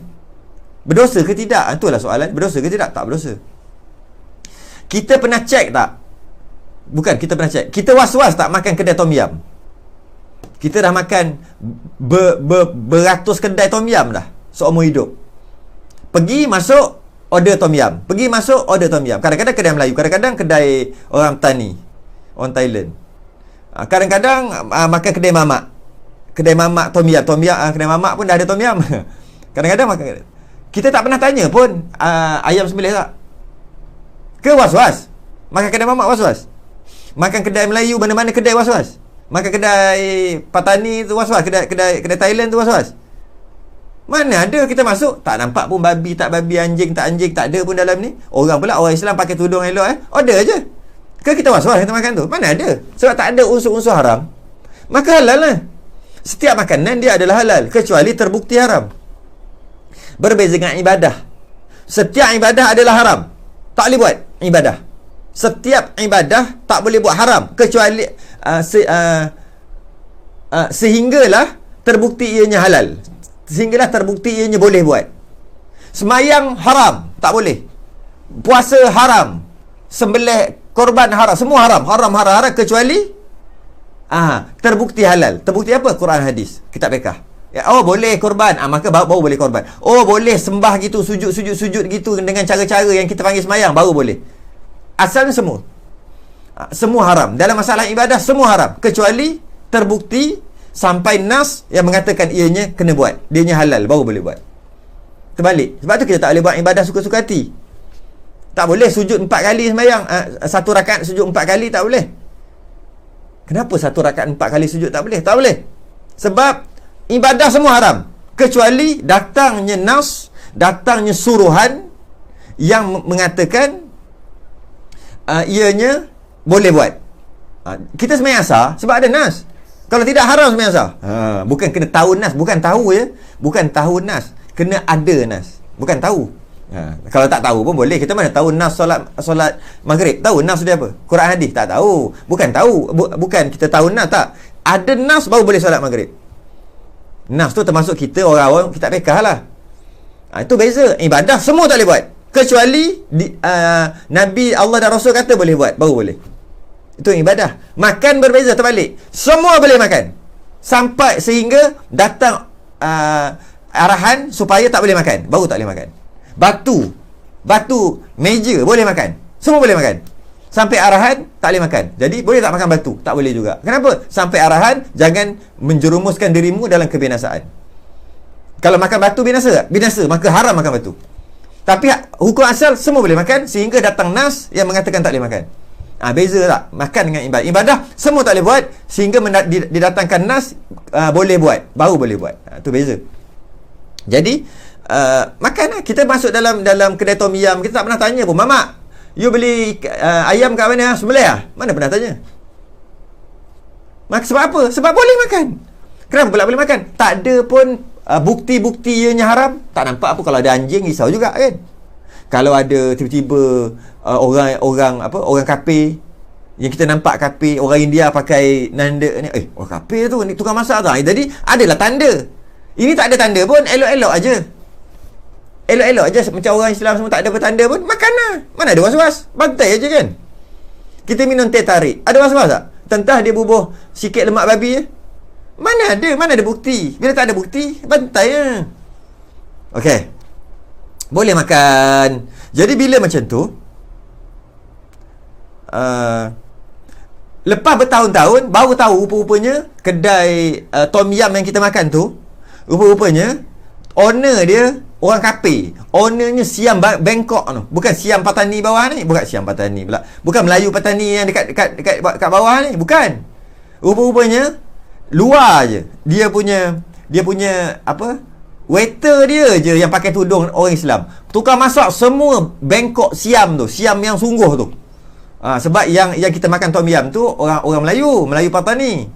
S1: Berdosa ke tidak? Itulah soalan. Berdosa ke tidak? Tak berdosa. Kita pernah cek tak? Bukan, kita pernah cek. Kita was-was tak makan kedai tom yum? Kita dah makan beratus kedai tom yum dah seumur hidup. Pergi masuk order tom yum. Pergi masuk order tom yum. Kadang-kadang kedai Melayu, kadang-kadang kedai orang petani, orang Thailand. Kadang-kadang makan kedai mamak. Kedai mamak tom yum. Kedai mamak pun dah ada tom yum. Kadang-kadang makan. Kita tak pernah tanya pun ayam sembelih tak? Ke was-was? Makan kedai mamak was-was? Makan kedai Melayu, mana-mana kedai was-was? Makan kedai Patani tu was-was? Kedai Thailand tu was-was? Mana ada kita masuk, tak nampak pun babi, tak babi, anjing, tak ada pun dalam ni. Orang Islam pakai tudung elok order je. Ke kita was-was kita makan tu? Mana ada? Sebab tak ada unsur-unsur haram. Maka halal lah. Setiap makanan dia adalah halal, kecuali terbukti haram. Berbeza dengan ibadah. Setiap ibadah adalah haram. Tak boleh buat ibadah. Setiap ibadah tak boleh buat haram, kecuali sehinggalah terbukti ianya halal. Sehinggalah terbukti ianya boleh buat. Semayang haram, tak boleh. Puasa haram. Sembelih korban haram. Semua haram. Haram, kecuali terbukti halal. Terbukti apa? Quran, hadis, kitab fiqh. Oh, boleh korban. Maka baru boleh korban. Oh, boleh sembah gitu, sujud gitu dengan cara-cara yang kita panggil semayang, baru boleh. Asalnya semua haram. Dalam masalah ibadah semua haram, kecuali terbukti sampai nas yang mengatakan ianya kena buat, dianya halal, baru boleh buat. Terbalik. Sebab tu kita tak boleh buat ibadah suka-suka hati. Tak boleh sujud 4 kali semayang, satu rakaat sujud 4 kali, tak boleh. Kenapa satu rakaat 4 kali sujud tak boleh? Tak boleh. Sebab ibadah semua haram, kecuali datangnya nas, datangnya suruhan yang mengatakan ianya boleh buat. Kita sembahyang asar sebab ada nas. Kalau tidak, haram sembahyang asar. Bukan kena tahu nas, bukan tahu ya. Bukan tahu nas, kena ada nas, bukan tahu. Kalau tak tahu pun boleh. Kita mana tahu nas solat maghrib? Tahu nas dia apa? Quran hadis tak tahu. Bukan tahu, bukan kita tahu nas tak. Ada nas baru boleh solat maghrib. Nas tu termasuk kita orang-orang kita pekah lah. Itu beza. Ibadah semua tak boleh buat, kecuali Nabi Allah dan Rasul kata boleh buat, baru boleh. Itu ibadah. Makan berbeza, terbalik. Semua boleh makan sampai sehingga datang arahan supaya tak boleh makan, baru tak boleh makan. Batu, meja boleh makan, semua boleh makan sampai arahan tak boleh makan. Jadi boleh tak makan batu? Tak boleh juga. Kenapa? Sampai arahan jangan menjerumuskan dirimu dalam kebinasaan. Kalau makan batu binasa tak? Binasa, maka haram makan batu. Tapi hukum asal semua boleh makan sehingga datang nas yang mengatakan tak boleh makan. Beza tak? Makan dengan ibadah. Ibadah semua tak boleh buat sehingga didatangkan nas boleh buat, baru boleh buat. Itu beza. Jadi makan lah. Kita masuk dalam kedai tom yum, kita tak pernah tanya pun, "Mamak, you beli ayam kat mana? Sembelih lah?" Mana pernah tanya. Sebab apa? Sebab boleh makan. Kenapa pula boleh makan? Tak ada pun bukti-bukti ianya haram. Tak nampak apa. Kalau ada anjing, risau juga kan. Kalau ada tiba-tiba orang kafir, yang kita nampak kafir, orang India pakai nanda ni, orang kafir tu ni tukang masak tu. Jadi adalah tanda. Ini tak ada tanda pun, elok-elok aja. Elok-elok aja, macam orang Islam semua tak ada bertanda pun, makan lah. Mana ada was-was? Bantai aja kan. Kita minum teh tarik, ada was-was tak? Tentang dia bubuh sikit lemak babi je. Mana ada bukti? Bila tak ada bukti, bantai je. Okey, boleh makan. Jadi bila macam tu, lepas bertahun-tahun baru tahu rupa-rupanya kedai tom yum yang kita makan tu, rupa-rupanya owner dia orang kafir. Ownernya Siam Bangkok tu. Bukan Siam Patani bawah ni. Bukan Siam Patani pula. Bukan Melayu Patani yang dekat bawah ni. Bukan. Rupa-rupanya luar je. Dia punya apa? Waiter dia je yang pakai tudung orang Islam. Tukang masak semua Bangkok Siam tu. Siam yang sungguh tu. Sebab yang kita makan tom yum tu orang Melayu Patani.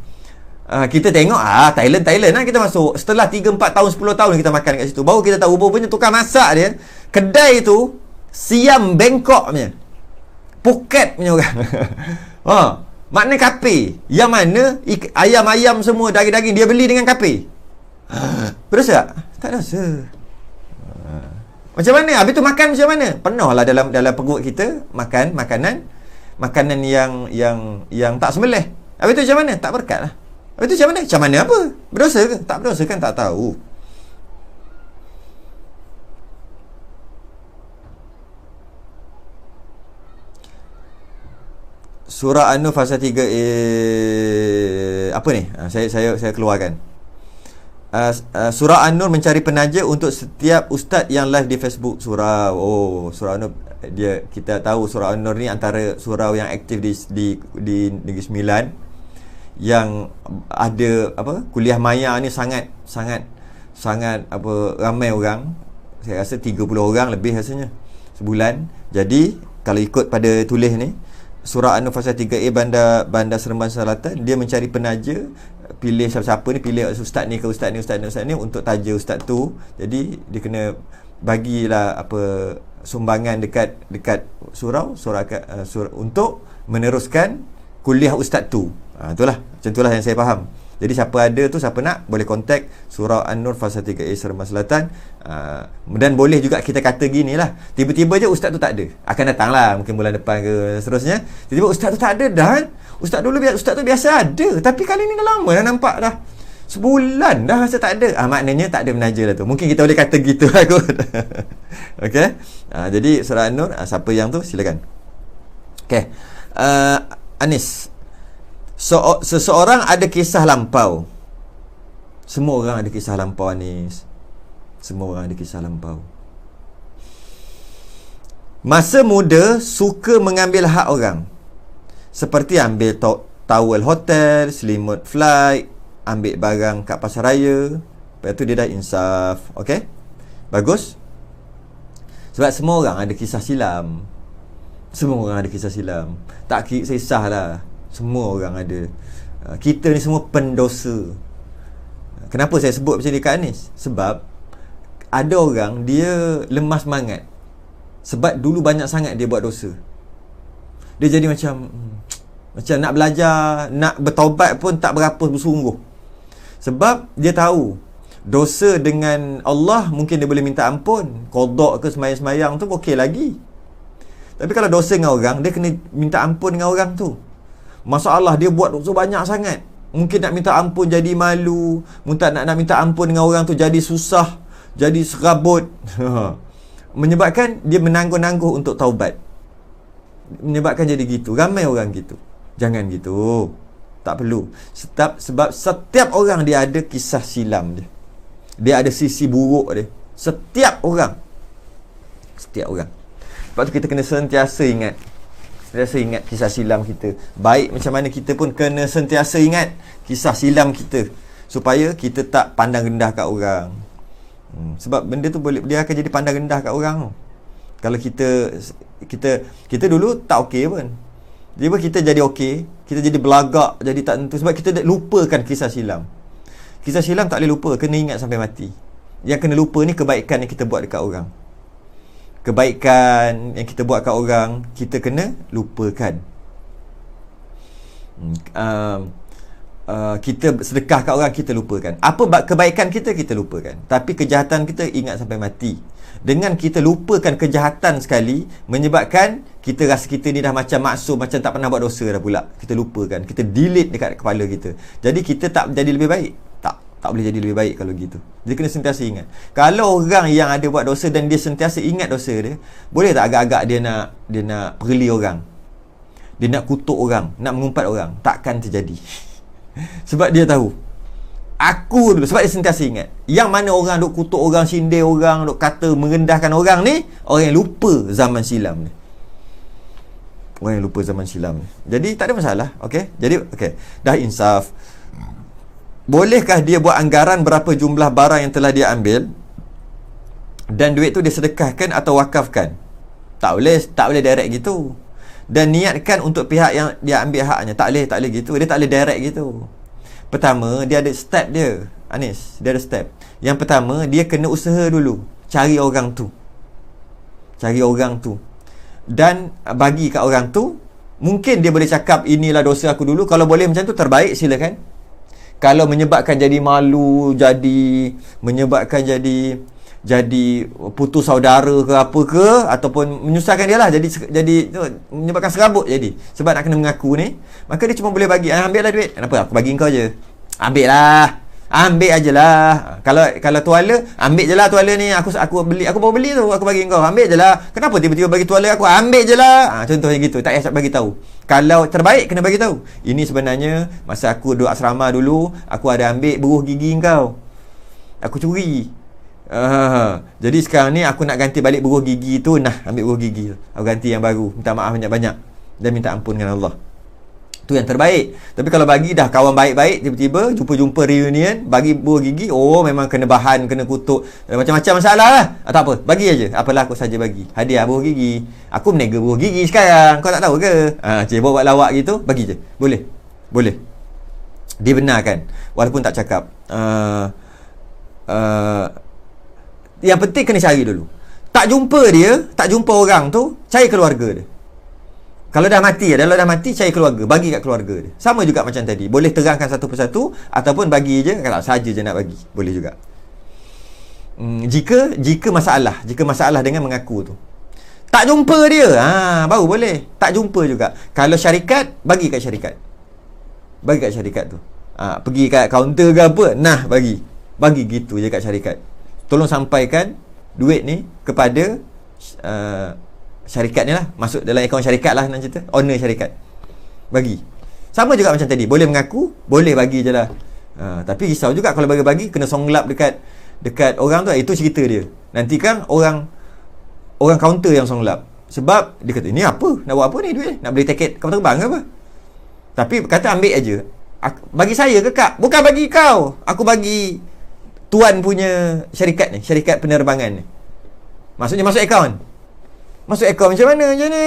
S1: Kita tengok Thailand lah kita masuk. Setelah 3, 4 tahun, 10 tahun kita makan kat situ, baru kita tahu rupanya tukang masak dia, kedai tu Siam Bangkok punya, Phuket punya orang. Maknanya kafir. Yang mana ayam-ayam semua, daging-daging dia beli dengan kafir. Berdosa tak? Tak dosa. Macam mana? Habis tu makan macam mana? Penuh lah dalam perut kita makanan yang tak sembelih. Habis tu macam mana? Tak berkat lah. Habis tu macam mana? Macam mana apa? Berdosa ke? Tak berdosa kan, tak tahu. Surah An-Nur fasa 3 apa ni? Saya keluarkan. Surah An-Nur mencari penaja untuk setiap ustaz yang live di Facebook. Surah An-Nur, kita tahu surah An-Nur ni antara surah yang aktif di Negeri Sembilan, yang ada kuliah maya ni sangat ramai orang. Saya rasa 30 orang lebih rasanya sebulan. Jadi kalau ikut pada tulis ni, surah An-Nur fasa 3A Bandar Seremban Selatan, dia mencari penaja, pilih siapa-siapa ni, pilih ustaz ni ke ustaz ni untuk taja ustaz tu. Jadi dia kena bagilah sumbangan dekat surau untuk meneruskan kuliah ustaz tu. Itulah, macam itulah yang saya faham. Jadi siapa ada tu, siapa nak, boleh kontak Surah An-Nur fasa 3A Seremban Selatan. Dan boleh juga kita kata gini lah, tiba-tiba je ustaz tu tak ada, akan datang lah mungkin bulan depan ke seterusnya. Tiba-tiba ustaz tu tak ada dah. Ustaz tu biasa ada, tapi kali ni dah lama dah nampak dah, sebulan dah rasa tak ada. Maknanya tak ada menaja lah tu. Mungkin kita boleh kata gitu lah kot. Okay. Jadi Surah An-Nur, siapa yang tu silakan. Okay. Anis, seseorang ada kisah lampau. Semua orang ada kisah lampau, Anis. Semua orang ada kisah lampau. Masa muda suka mengambil hak orang, seperti ambil towel hotel, selimut flight, ambil barang kat pasar raya. Lepas tu dia dah insaf. Okey? Bagus. Sebab semua orang ada kisah silam. Semua orang ada kisah silam. Tak kisahlah. Semua orang ada. Kita ni semua pendosa. Kenapa saya sebut macam ni Kak Anis? Sebab ada orang dia lemah semangat. Sebab dulu banyak sangat dia buat dosa. Dia jadi macam nak belajar, nak bertaubat pun tak berapa bersungguh. Sebab dia tahu dosa dengan Allah mungkin dia boleh minta ampun, qada ke semayang-semayang tu okey lagi. Tapi kalau dosa dengan orang, dia kena minta ampun dengan orang tu. Masalah dia buat dosa banyak sangat. Mungkin nak minta ampun jadi malu, nak minta ampun dengan orang tu jadi susah, jadi serabut. Menyebabkan dia menangguh-nangguh untuk taubat. Menyebabkan jadi gitu. Ramai orang gitu. Jangan gitu. Tak perlu. Sebab setiap orang dia ada kisah silam dia. Dia ada sisi buruk dia. Setiap orang. Sebab tu kita kena sentiasa ingat kisah silam kita. Baik macam mana kita pun kena sentiasa ingat kisah silam kita, supaya kita tak pandang rendah kat orang. Sebab benda tu dia akan jadi pandang rendah kat orang. Kalau kita dulu tak okey pun. Tiba kita jadi okey, kita jadi belagak, jadi tak tentu sebab kita lupakan kisah silam. Kisah silam tak boleh lupa, kena ingat sampai mati. Yang kena lupa ni kebaikan yang kita buat dekat orang. Kebaikan yang kita buat kat orang, kita kena lupakan. Kita sedekah kat orang, kita lupakan. Apa kebaikan kita lupakan. Tapi kejahatan kita ingat sampai mati. Dengan kita lupakan kejahatan sekali, menyebabkan kita rasa kita ni dah macam maksum, macam tak pernah buat dosa dah pula. Kita lupakan, kita delete dekat kepala kita. Jadi kita tak jadi lebih baik. Tak boleh jadi lebih baik kalau gitu. Dia kena sentiasa ingat. Kalau orang yang ada buat dosa dan dia sentiasa ingat dosa dia, boleh tak agak-agak dia nak perli orang, dia nak kutuk orang, nak mengumpat orang? Takkan terjadi. Sebab dia tahu, aku dulu, sebab dia sentiasa ingat. Yang mana orang duk kutuk orang, sindir orang, duk kata merendahkan orang ni, orang yang lupa zaman silam ni. Orang yang lupa zaman silam ni. Jadi tak ada masalah. Okey. Jadi okey, dah insaf. Bolehkah dia buat anggaran berapa jumlah barang yang telah dia ambil dan duit tu dia sedekahkan atau wakafkan? Tak boleh direct gitu. Dan niatkan untuk pihak yang dia ambil haknya. Tak boleh gitu. Dia tak boleh direct gitu. Pertama, dia ada step dia. Anis, dia ada step. Yang pertama, dia kena usaha dulu. Cari orang tu. Dan bagi kat orang tu. Mungkin dia boleh cakap, inilah dosa aku dulu. Kalau boleh macam tu, terbaik, silakan. Kalau menyebabkan jadi malu, menyebabkan jadi putus saudara ke apa ke, ataupun menyusahkan dia lah, jadi menyebabkan serabut jadi. Sebab nak kena mengaku ni, maka dia cuma boleh bagi, ambil lah duit. Kenapa? Aku bagi kau je. Ambil aje lah. Kalau tuala, ambil je lah tuala ni, aku baru beli tu, aku bagi kau. Ambil je lah. Kenapa tiba-tiba bagi tuala aku? Ambil je lah. Contohnya gitu. Tak payah bagi tahu. Kalau terbaik kena bagi tahu. Ini sebenarnya masa aku duduk asrama dulu, aku ada ambil beruh gigi kau. Aku curi. Jadi sekarang ni aku nak ganti balik beruh gigi tu. Nah, ambil beruh gigi tu. Aku ganti yang baru. Minta maaf banyak-banyak dan minta ampun dengan Allah. Tu yang terbaik. Tapi kalau bagi dah kawan baik-baik, tiba-tiba jumpa reunion, bagi buah gigi, memang kena bahan, kena kutuk, macam-macam masalah lah. Tak apa, bagi aja. Apalah, aku saja bagi hadiah buah gigi. Aku menega buah gigi sekarang, kau tak tahu ke? Cik buat lawak gitu, bagi je. Boleh dibenarkan walaupun tak cakap. Yang penting kena cari dulu. Tak jumpa orang tu, cari keluarga dia. Kalau dah mati, cari keluarga, bagi kat keluarga dia. Sama juga macam tadi. Boleh terangkan satu persatu ataupun bagi je, kalau saja je nak bagi. Boleh juga. Jika masalah dengan mengaku tu. Tak jumpa dia, baru boleh. Tak jumpa juga. Kalau syarikat, bagi kat syarikat. Bagi kat syarikat tu. Pergi kat kaunter ke apa, bagi. Bagi gitu je kat syarikat. Tolong sampaikan duit ni kepada syarikat ni lah, masuk dalam akaun syarikat lah, nak cerita owner syarikat, bagi. Sama juga macam tadi, boleh mengaku, boleh bagi je lah. Tapi risau juga kalau bagi kena songlap dekat orang tu. Itu cerita dia. Nanti kan orang kaunter yang songlap, sebab dia kata, ni apa, nak buat apa ni duit, nak beli tiket kapal terbang ke apa. Tapi kata ambil aja. Bagi saya ke kak? Bukan bagi kau, aku bagi tuan punya syarikat ni, syarikat penerbangan ni. Maksudnya masuk akaun. Masuk akaun macam mana? Macam ni.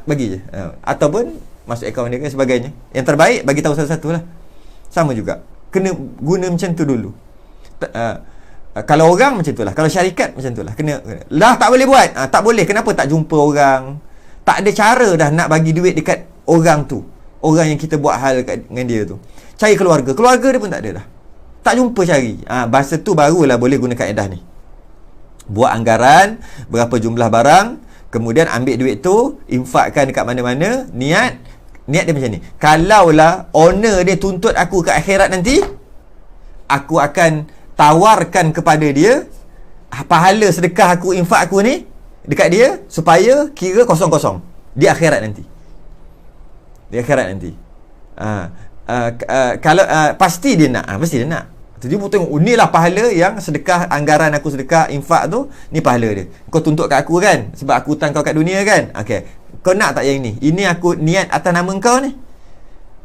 S1: Bagi je. Ataupun masuk akaun dia dan sebagainya. Yang terbaik bagi tahu satu-satu lah. Sama juga. Kena guna macam tu dulu. Kalau orang macam tu lah. Kalau syarikat macam tu lah. Kena. Lah tak boleh buat. Tak boleh. Kenapa tak jumpa orang? Tak ada cara dah nak bagi duit dekat orang tu. Orang yang kita buat hal dengan dia tu. Cari keluarga. Keluarga dia pun tak ada dah. Tak jumpa cari. Bahasa tu barulah boleh guna kaedah ni. Buat anggaran, berapa jumlah barang, kemudian ambil duit tu, infakkan dekat mana-mana, niat dia macam ni. Kalaulah owner dia tuntut aku ke akhirat nanti, aku akan tawarkan kepada dia pahala sedekah aku, infak aku ni dekat dia, supaya kira kosong-kosong di akhirat nanti. Di akhirat nanti. Kalau pasti dia nak. Pasti dia nak. Jadi dia tengok, inilah pahala yang sedekah, anggaran aku sedekah, infak tu, ni pahala dia. Kau tuntut kat aku kan, sebab aku hutang kau kat dunia kan. Okey. Kau nak tak yang ni? Ini aku niat atas nama kau ni.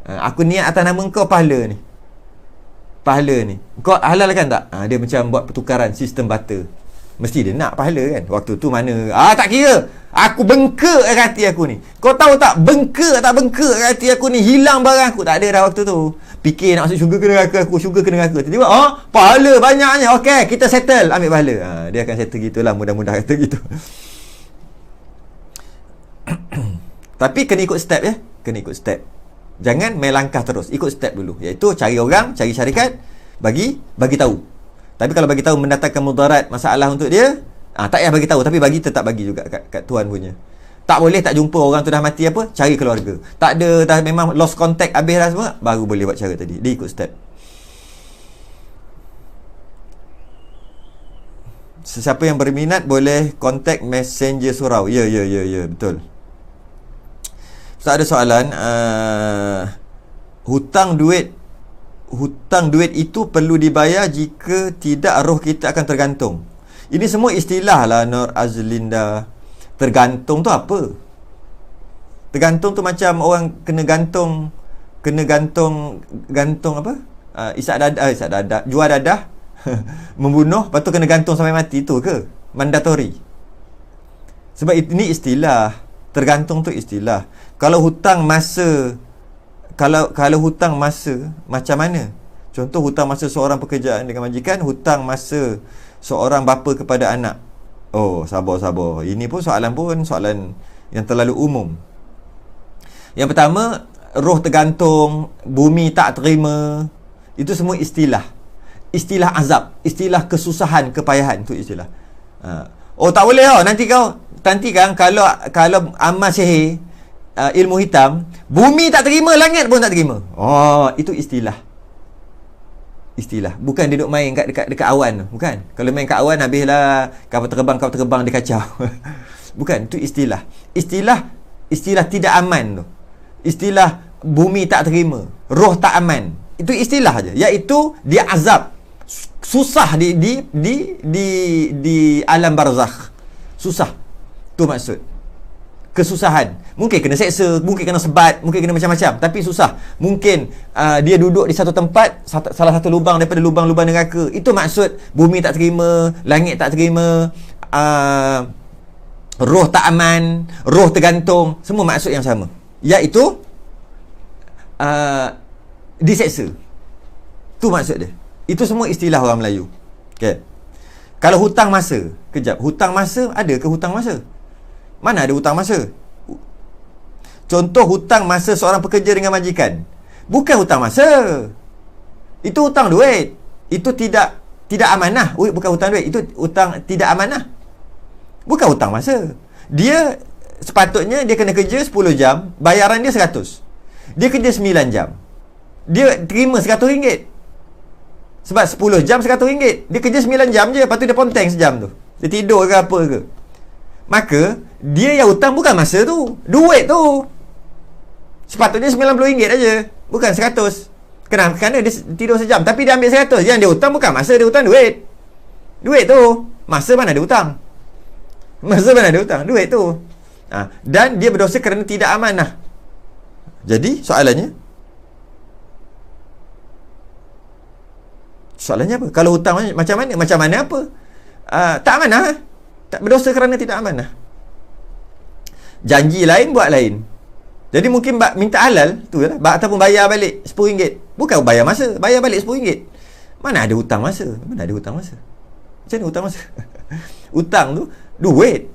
S1: Aku niat atas nama kau pahala ni. Pahala ni. Kau halalkan tak? Dia macam buat pertukaran sistem barter. Mesti dia nak pahala kan. Waktu tu mana? Tak kira. Aku bengkak hati aku ni. Kau tahu tak, bengkak hati aku ni, hilang barang aku. Tak ada dah waktu tu. Fikir nak masuk syurga ke neraka aku, syurga ke neraka. Tiba-tiba, pahala banyaknya. Okey, kita settle, ambil pahala. Dia akan settle gitulah, mudah-mudah kata gitu. Tapi kena ikut step ya. Kena ikut step. Jangan main langkah terus. Ikut step dulu. Iaitu cari orang, cari syarikat, bagi tahu. Tapi kalau bagi tahu mendatangkan mudarat, masalah untuk dia, tak payah bagi tahu, tapi tetap bagi juga kat tuan punya. Tak boleh tak jumpa orang tu dah mati apa, cari keluarga. Tak ada, dah memang lost contact habis dah semua, baru boleh buat cara tadi. Dia ikut step. Sesiapa yang berminat boleh contact messenger surau. Ya, betul. Ustaz, ada soalan, hutang duit itu perlu dibayar, jika tidak roh kita akan tergantung. Ini semua istilah lah Nur Azlinda. Tergantung tu apa? Tergantung tu macam orang kena gantung apa? Isak dadah, jual dadah membunuh, lepas tu kena gantung sampai mati, tu ke? Mandatory. Sebab ini istilah. Tergantung tu istilah. Kalau hutang masa macam mana? Contoh hutang masa seorang pekerjaan dengan majikan, hutang masa seorang bapa kepada anak. Sabar. Ini pun soalan yang terlalu umum. Yang pertama, roh tergantung, bumi tak terima. Itu semua istilah. Istilah azab, istilah kesusahan, kepayahan, itu istilah. Tak boleh nanti kan kalau amal sihir, ilmu hitam, bumi tak terima, langit pun tak terima. Itu istilah. Bukan duduk main dekat awan. Bukan. Kalau main kat awan, habislah kapal terbang dia kacau. Bukan, itu istilah. Istilah tidak aman tu. Istilah bumi tak terima, roh tak aman. Itu istilah aja. Iaitu dia azab. Susah di alam barzakh. Susah. Tu maksud. Kesusahan. Mungkin kena seksa, mungkin kena sebat, mungkin kena macam-macam, tapi susah. Mungkin dia duduk di satu tempat, salah satu lubang daripada lubang-lubang neraka. Itu maksud bumi tak terima, langit tak terima, roh tak aman, roh tergantung. Semua maksud yang sama, iaitu diseksa. Tu maksud dia. Itu semua istilah orang Melayu. Okay. Kalau hutang masa, hutang masa, ada ke hutang masa? Mana ada hutang masa? Contoh hutang masa seorang pekerja dengan majikan, bukan hutang masa. Itu hutang duit. Itu tidak amanah. Bukan hutang duit, itu hutang tidak amanah. Bukan hutang masa. Dia sepatutnya dia kena kerja 10 jam, bayaran dia 100. Dia kerja 9 jam. Dia terima RM100. Sebab 10 jam RM100. Dia kerja 9 jam je, lepas tu dia ponteng sejam tu. Dia tidur ke apa ke. Maka dia yang hutang bukan masa tu, duit tu. Sepatutnya RM90 aja, bukan 100. Kerana dia tidur sejam, tapi dia ambil 100. Yang dia hutang bukan masa, dia hutang duit. Duit tu. Masa mana dia hutang? Duit tu. Dan dia berdosa kerana tidak amanah. Jadi soalannya apa? Kalau hutang macam mana apa? Tak amanah. Tak berdosa kerana tidak amanah. Janji lain, buat lain. Jadi mungkin minta halal tu lah, ataupun bayar balik RM10. Bukan bayar masa, bayar balik RM10. Mana ada hutang masa? Mana ada hutang masa? Macam mana hutang masa? Hutang tu duit.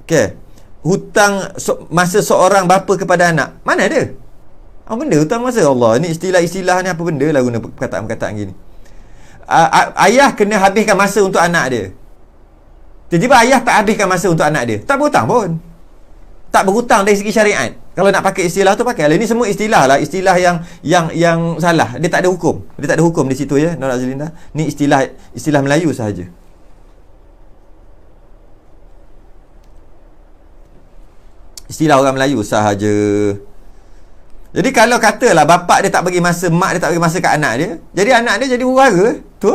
S1: Okey. Hutang masa seorang bapa kepada anak. Mana ada? Apa benda hutang masa? Allah, ni istilah-istilah ni apa benda lah guna perkataan-perkataan gini. Ayah kena habiskan masa untuk anak dia. Tiba-tiba ayah tak habiskan masa untuk anak dia. Tak berhutang pun. Tak berhutang dari segi syariat. Kalau nak pakai istilah tu pakai. Ini semua istilah lah, istilah yang salah. Dia tak ada hukum. Dia tak ada hukum di situ ya, Nur Azlinda. Ni istilah Melayu sahaja. Istilah orang Melayu sahaja. Jadi kalau katalah bapak dia tak bagi masa, mak dia tak bagi masa kat anak dia, jadi anak dia jadi huru-hara. Tu.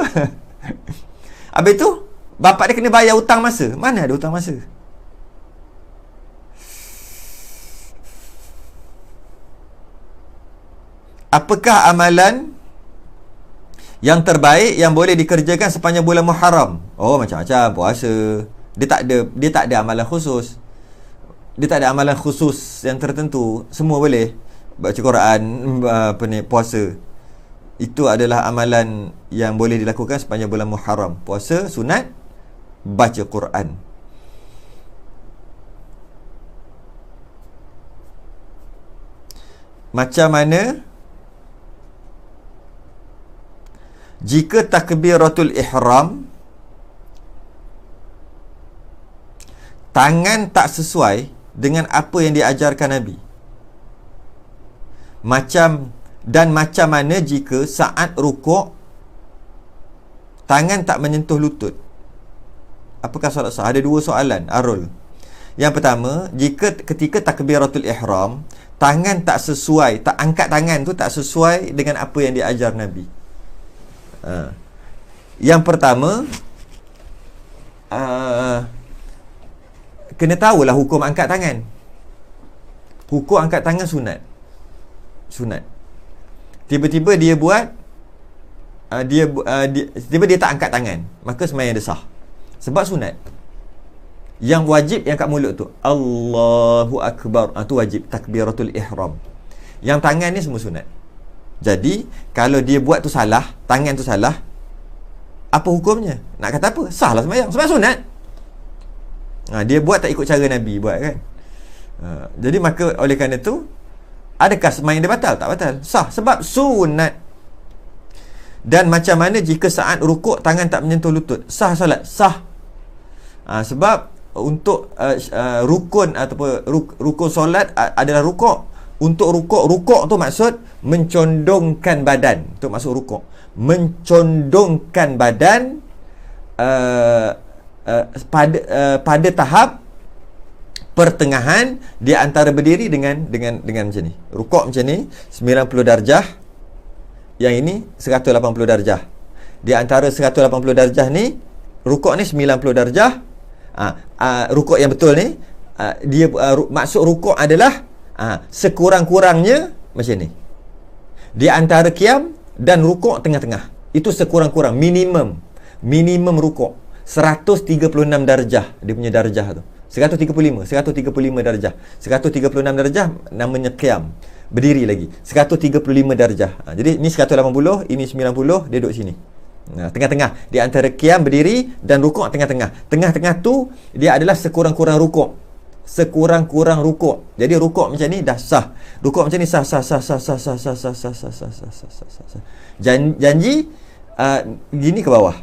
S1: Habis tu bapak dia kena bayar hutang masa. Mana ada hutang masa? Apakah amalan yang terbaik yang boleh dikerjakan sepanjang bulan Muharram? Oh, macam-macam. Puasa. Dia tak ada amalan khusus. Dia tak ada amalan khusus yang tertentu. Semua boleh. Baca Quran, puasa. Itu adalah amalan yang boleh dilakukan sepanjang bulan Muharram. Puasa, sunat, baca Quran. Macam mana jika takbiratul ihram tangan tak sesuai dengan apa yang diajarkan Nabi? Macam mana jika saat rukuk tangan tak menyentuh lutut? Apakah solat sah? Ada dua soalan, Arul. Yang pertama, jika ketika takbiratul ihram tangan tak sesuai, tak angkat tangan tu tak sesuai dengan apa yang diajar Nabi. Yang pertama, kena tahulah hukum angkat tangan. Hukum angkat tangan sunat. Tiba-tiba dia buat tiba-tiba dia tak angkat tangan, maka sembahyang dia sah. Sebab sunat. Yang wajib yang kat mulut tu Allahu Akbar, tu wajib takbiratul ihram. Yang tangan ni semua sunat. Jadi kalau dia buat tu salah, tangan tu salah, apa hukumnya? Nak kata apa? Sah lah sembahyang, sebab sunat. Dia buat tak ikut cara Nabi buat kan. Jadi maka oleh kerana tu, adakah sembahyang dia batal? Tak batal, sah sebab sunat. Dan macam mana jika saat rukuk tangan tak menyentuh lutut? Sah solat? Sah. Sebab untuk rukun ataupun rukun solat adalah rukuk. Untuk rukuk tu maksud mencondongkan badan. Untuk masuk rukuk, mencondongkan badan pada tahap pertengahan di antara berdiri dengan macam ni. Rukuk macam ni 90 darjah. Yang ini 180 darjah. Di antara 180 darjah ni, rukuk ni 90 darjah. Rukuk yang betul ni, dia maksud rukuk adalah sekurang-kurangnya macam ni. Di antara qiyam dan rukuk tengah-tengah. Itu sekurang-kurang minimum rukuk 136 darjah. Dia punya darjah tu 135 darjah. 136 darjah namanya qiyam, berdiri lagi. 135 darjah. Jadi ni 180, ini 90, dia duduk sini. Tengah-tengah. Di antara qiyam berdiri dan rukuk tengah-tengah. Tengah-tengah tu dia adalah sekurang-kurang rukuk. Sekurang-kurang rukuk. Jadi rukuk macam ni dah sah. Rukuk macam ni sah. Janji gini ke bawah.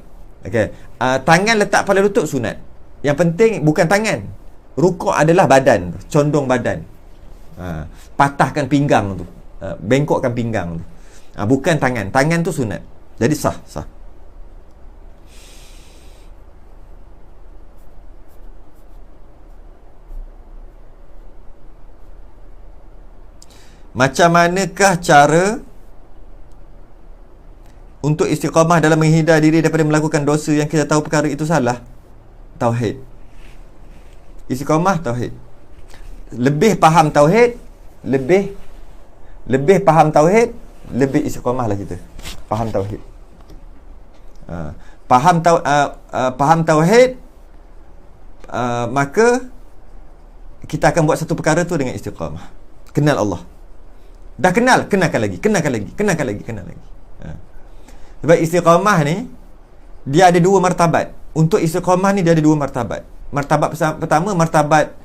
S1: Okey. Tangan letak pada lutut sunat. Yang penting bukan tangan. Rukuk adalah badan, condong badan. Patahkan pinggang tu. Bengkokkan pinggang tu. Bukan tangan. Tangan tu sunat. Jadi sah. Macam manakah cara untuk istiqamah dalam menghindar diri daripada melakukan dosa yang kita tahu perkara itu salah? Tauhid. Istiqamah tauhid. Lebih faham tauhid, lebih faham tauhid, lebih istiqamah lah kita. Faham tauhid. faham tauhid, maka kita akan buat satu perkara tu dengan istiqamah. Kenal Allah. Dah kenal, kenalkan lagi. Sebab istiqamah ni dia ada dua martabat. Untuk istiqamah ni dia ada dua martabat. Martabat pertama martabat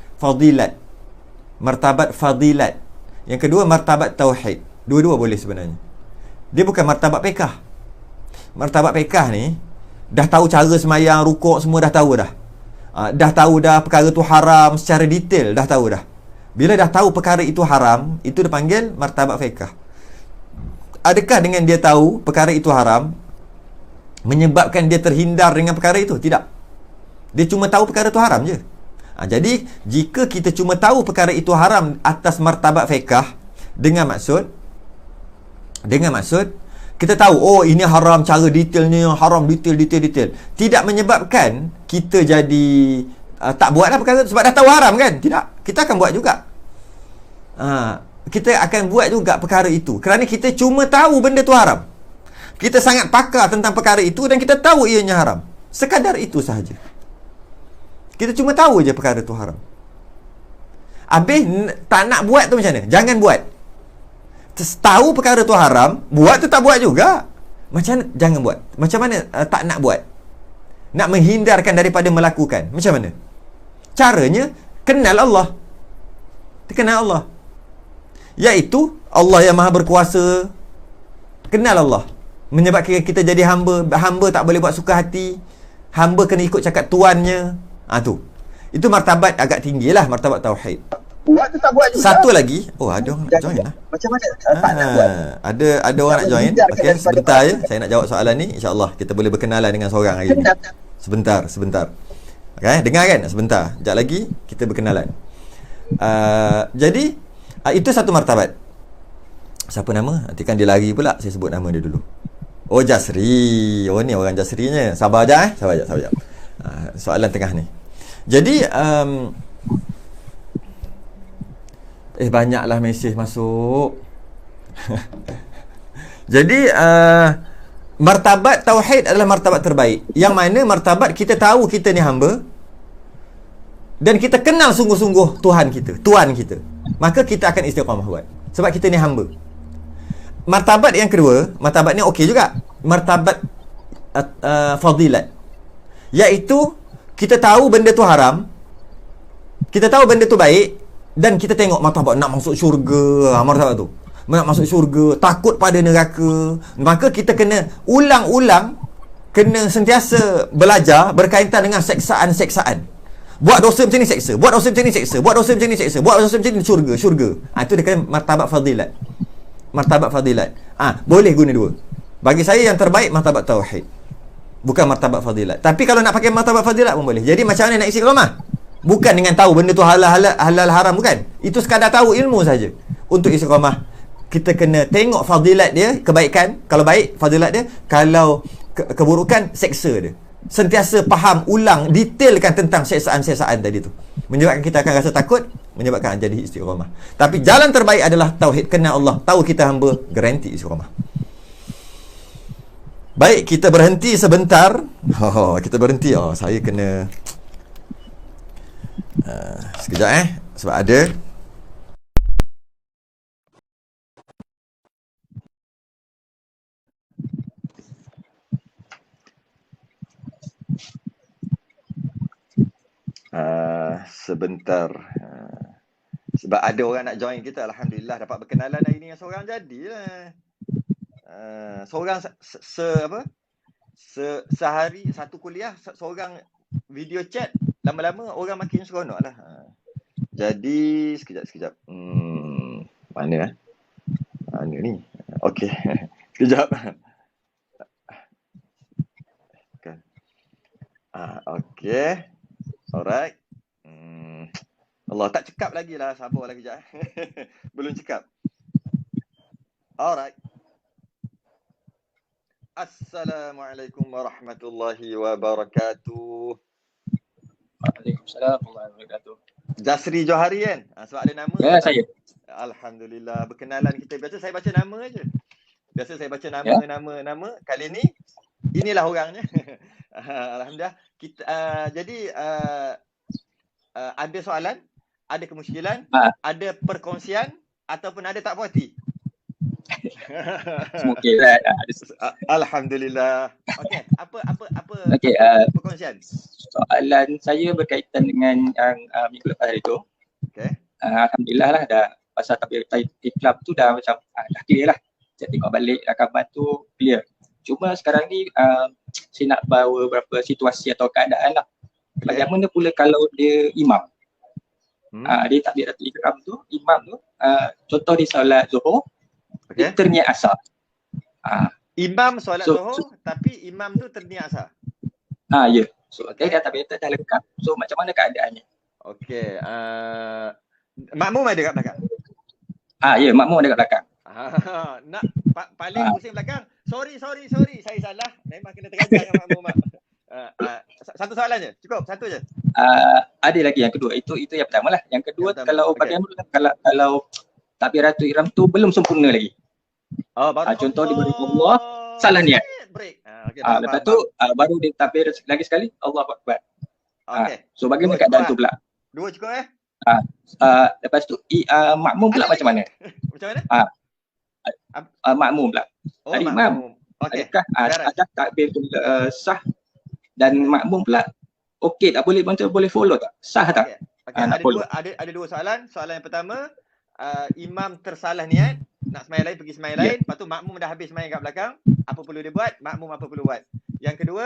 S1: fadilat. Yang kedua martabat tauhid. Dua-dua boleh sebenarnya. Dia bukan martabat fiqh. Martabat fiqh ni dah tahu cara semayang, rukuk semua dah tahu dah. Dah tahu dah perkara tu haram secara detail, dah tahu dah. Bila dah tahu perkara itu haram, itu dipanggil martabat fiqh. Adakah dengan dia tahu perkara itu haram menyebabkan dia terhindar dengan perkara itu? Tidak. Dia cuma tahu perkara itu haram je. Jadi jika kita cuma tahu perkara itu haram atas martabat fiqh dengan maksud kita tahu, oh ini haram, cara detailnya haram, detail. Tidak menyebabkan kita jadi tak buatlah perkara itu sebab dah tahu haram kan? Tidak. Kita akan buat juga. Kita akan buat juga perkara itu kerana kita cuma tahu benda tu haram. Kita sangat pakar tentang perkara itu dan kita tahu ianya haram. Sekadar itu sahaja. Kita cuma tahu je perkara tu haram. Habis tak nak buat tu macam mana? Jangan buat. Tahu perkara tu haram, buat tu tak buat juga. Macam mana? Jangan buat. Macam mana tak nak buat? Nak menghindarkan daripada melakukan. Macam mana? Caranya, kenal Allah. Kenal Allah. Iaitu, Allah yang maha berkuasa. Kenal Allah. Menyebabkan kita jadi hamba. Hamba tak boleh buat suka hati. Hamba kena ikut cakap tuannya. Tu. Itu martabat agak tinggi lah, martabat tauhid.
S2: Buat tu tak buat juga.
S1: Satu lagi. Oh, ada orang nak join lah.
S2: Macam mana tak nak buat?
S1: Ada orang nak join. Okey, sebentar je. Saya nak jawab soalan ni. InsyaAllah kita boleh berkenalan dengan seorang hari ni. Sebentar. Okay, dengar kan? Sebentar. Sekejap lagi kita berkenalan. Jadi, itu satu martabat. Siapa nama? Nanti kan dia lari pula. Saya sebut nama dia dulu. Oh, Jasri. Oh, ni orang Jasrinya. Sabar sekejap. Sabar sekejap. Soalan tengah ni. Jadi, banyaklah mesej masuk. Jadi martabat tauhid adalah martabat terbaik. Yang mana martabat kita tahu kita ni hamba dan kita kenal sungguh-sungguh Tuhan kita. Maka kita akan istiqamah buat. Sebab kita ni hamba. Martabat yang kedua, martabat ni okey juga. Martabat fadilat. Iaitu kita tahu benda tu haram. Kita tahu benda tu baik. Dan kita tengok martabat nak masuk syurga, martabat tu. Nak masuk syurga, takut pada neraka. Maka kita kena ulang-ulang, kena sentiasa belajar berkaitan dengan seksaan-seksaan. Buat dosa macam ni seksa, buat dosa macam ni seksa, buat dosa macam ni seksa, buat dosa macam ni syurga. Itu dia kata martabat fadilat. Martabat fadilat. Boleh guna dua. Bagi saya yang terbaik martabat tauhid. Bukan martabat fadilat. Tapi kalau nak pakai martabat fadilat pun boleh. Jadi macam mana nak isi istiqamah? Bukan dengan tahu benda tu halal haram, bukan. Itu sekadar tahu ilmu saja. Untuk istiqamah, kita kena tengok fadilat dia, kebaikan. Kalau baik, fadilat dia. Kalau keburukan, seksa dia. Sentiasa faham, ulang, detailkan tentang seksaan-seksaan tadi tu. Menyebabkan kita akan rasa takut, menyebabkan jadi istiqamah. Tapi jalan terbaik adalah tauhid, kenal Allah. Tahu kita hamba, garanti istiqamah. Baik, kita berhenti sebentar. Kita berhenti. Saya kena sekejap sebab ada sebentar sebab ada orang nak join kita. Alhamdulillah dapat berkenalan hari ni dengan seorang, jadilah seorang sehari satu kuliah, seorang video chat, lama-lama orang makin seronok lah. Jadi sekejap mana ni? Okey. Sekejap. Okey. Alright. Allah, tak cekap lagi lah. Sabar lagi sekejap. Belum cekap. Alright. Assalamualaikum warahmatullahi wabarakatuh.
S3: Waalaikumsalam warahmatullahi wabarakatuh.
S1: Jasri Johari kan? Sebab ada nama.
S3: Ya, saya.
S1: Alhamdulillah, berkenalan kita. Biasa saya baca nama aja. Biasa saya baca nama. Kali ni inilah orangnya. Alhamdulillah. Kita jadi ada soalan, ada kemusykilan, ada perkongsian ataupun ada tak puas hati?
S3: Mungkin
S1: Alhamdulillah. Okey, apa
S3: Okey,
S1: perkongsian?
S3: soalan saya berkaitan dengan yang minggu lepas hari tu.
S1: Okey.
S3: Alhamdulillah lah, dah pasal takbir ikram tu dah macam dah clear lah. Saya tengok balik rakaman tu clear. Cuma sekarang ni saya nak bawa beberapa situasi atau keadaan lah. Bagaimana pula kalau dia imam? Dia takbiratul ikram tu, imam tu, contoh di solat Zuhur, dia terniat asar.
S1: Imam solat Zuhur tapi imam tu terniat asar.
S3: Ya. So dia takbiratul dah lengkap. So macam mana keadaannya?
S1: Okey. Makmum ada kat belakang?
S3: Ya, makmum ada kat belakang.
S1: Nak paling pusing belakang. Sorry. Saya salah. Memang kena terajar dengan makmum. Satu soalan je. Cukup. Satu je.
S3: Ada lagi yang kedua. Itu yang pertama lah. Yang kedua, kalau bagaimana kalau takbiratul ihram tu belum sempurna lagi. Contoh dia beri Allah, salah niat.
S1: Break.
S3: Lepas tu baru dia takbir lagi sekali, Allahu Akbar. So bagaimana keadaan tu pula?
S1: Dua cukup
S3: Lepas tu makmum pula macam mana?
S1: Macam mana?
S3: Makmum pula. Imam. Adakah ada takbir tu sah dan makmum pula okey tak boleh macam boleh follow tak? Sah tak?
S1: Ada dua soalan. Soalan yang pertama, imam tersalah niat, nak sembahyang lain pergi sembahyang lain, lepas tu makmum dah habis sembahyang kat belakang, apa perlu dia buat? Makmum apa perlu buat? Yang kedua,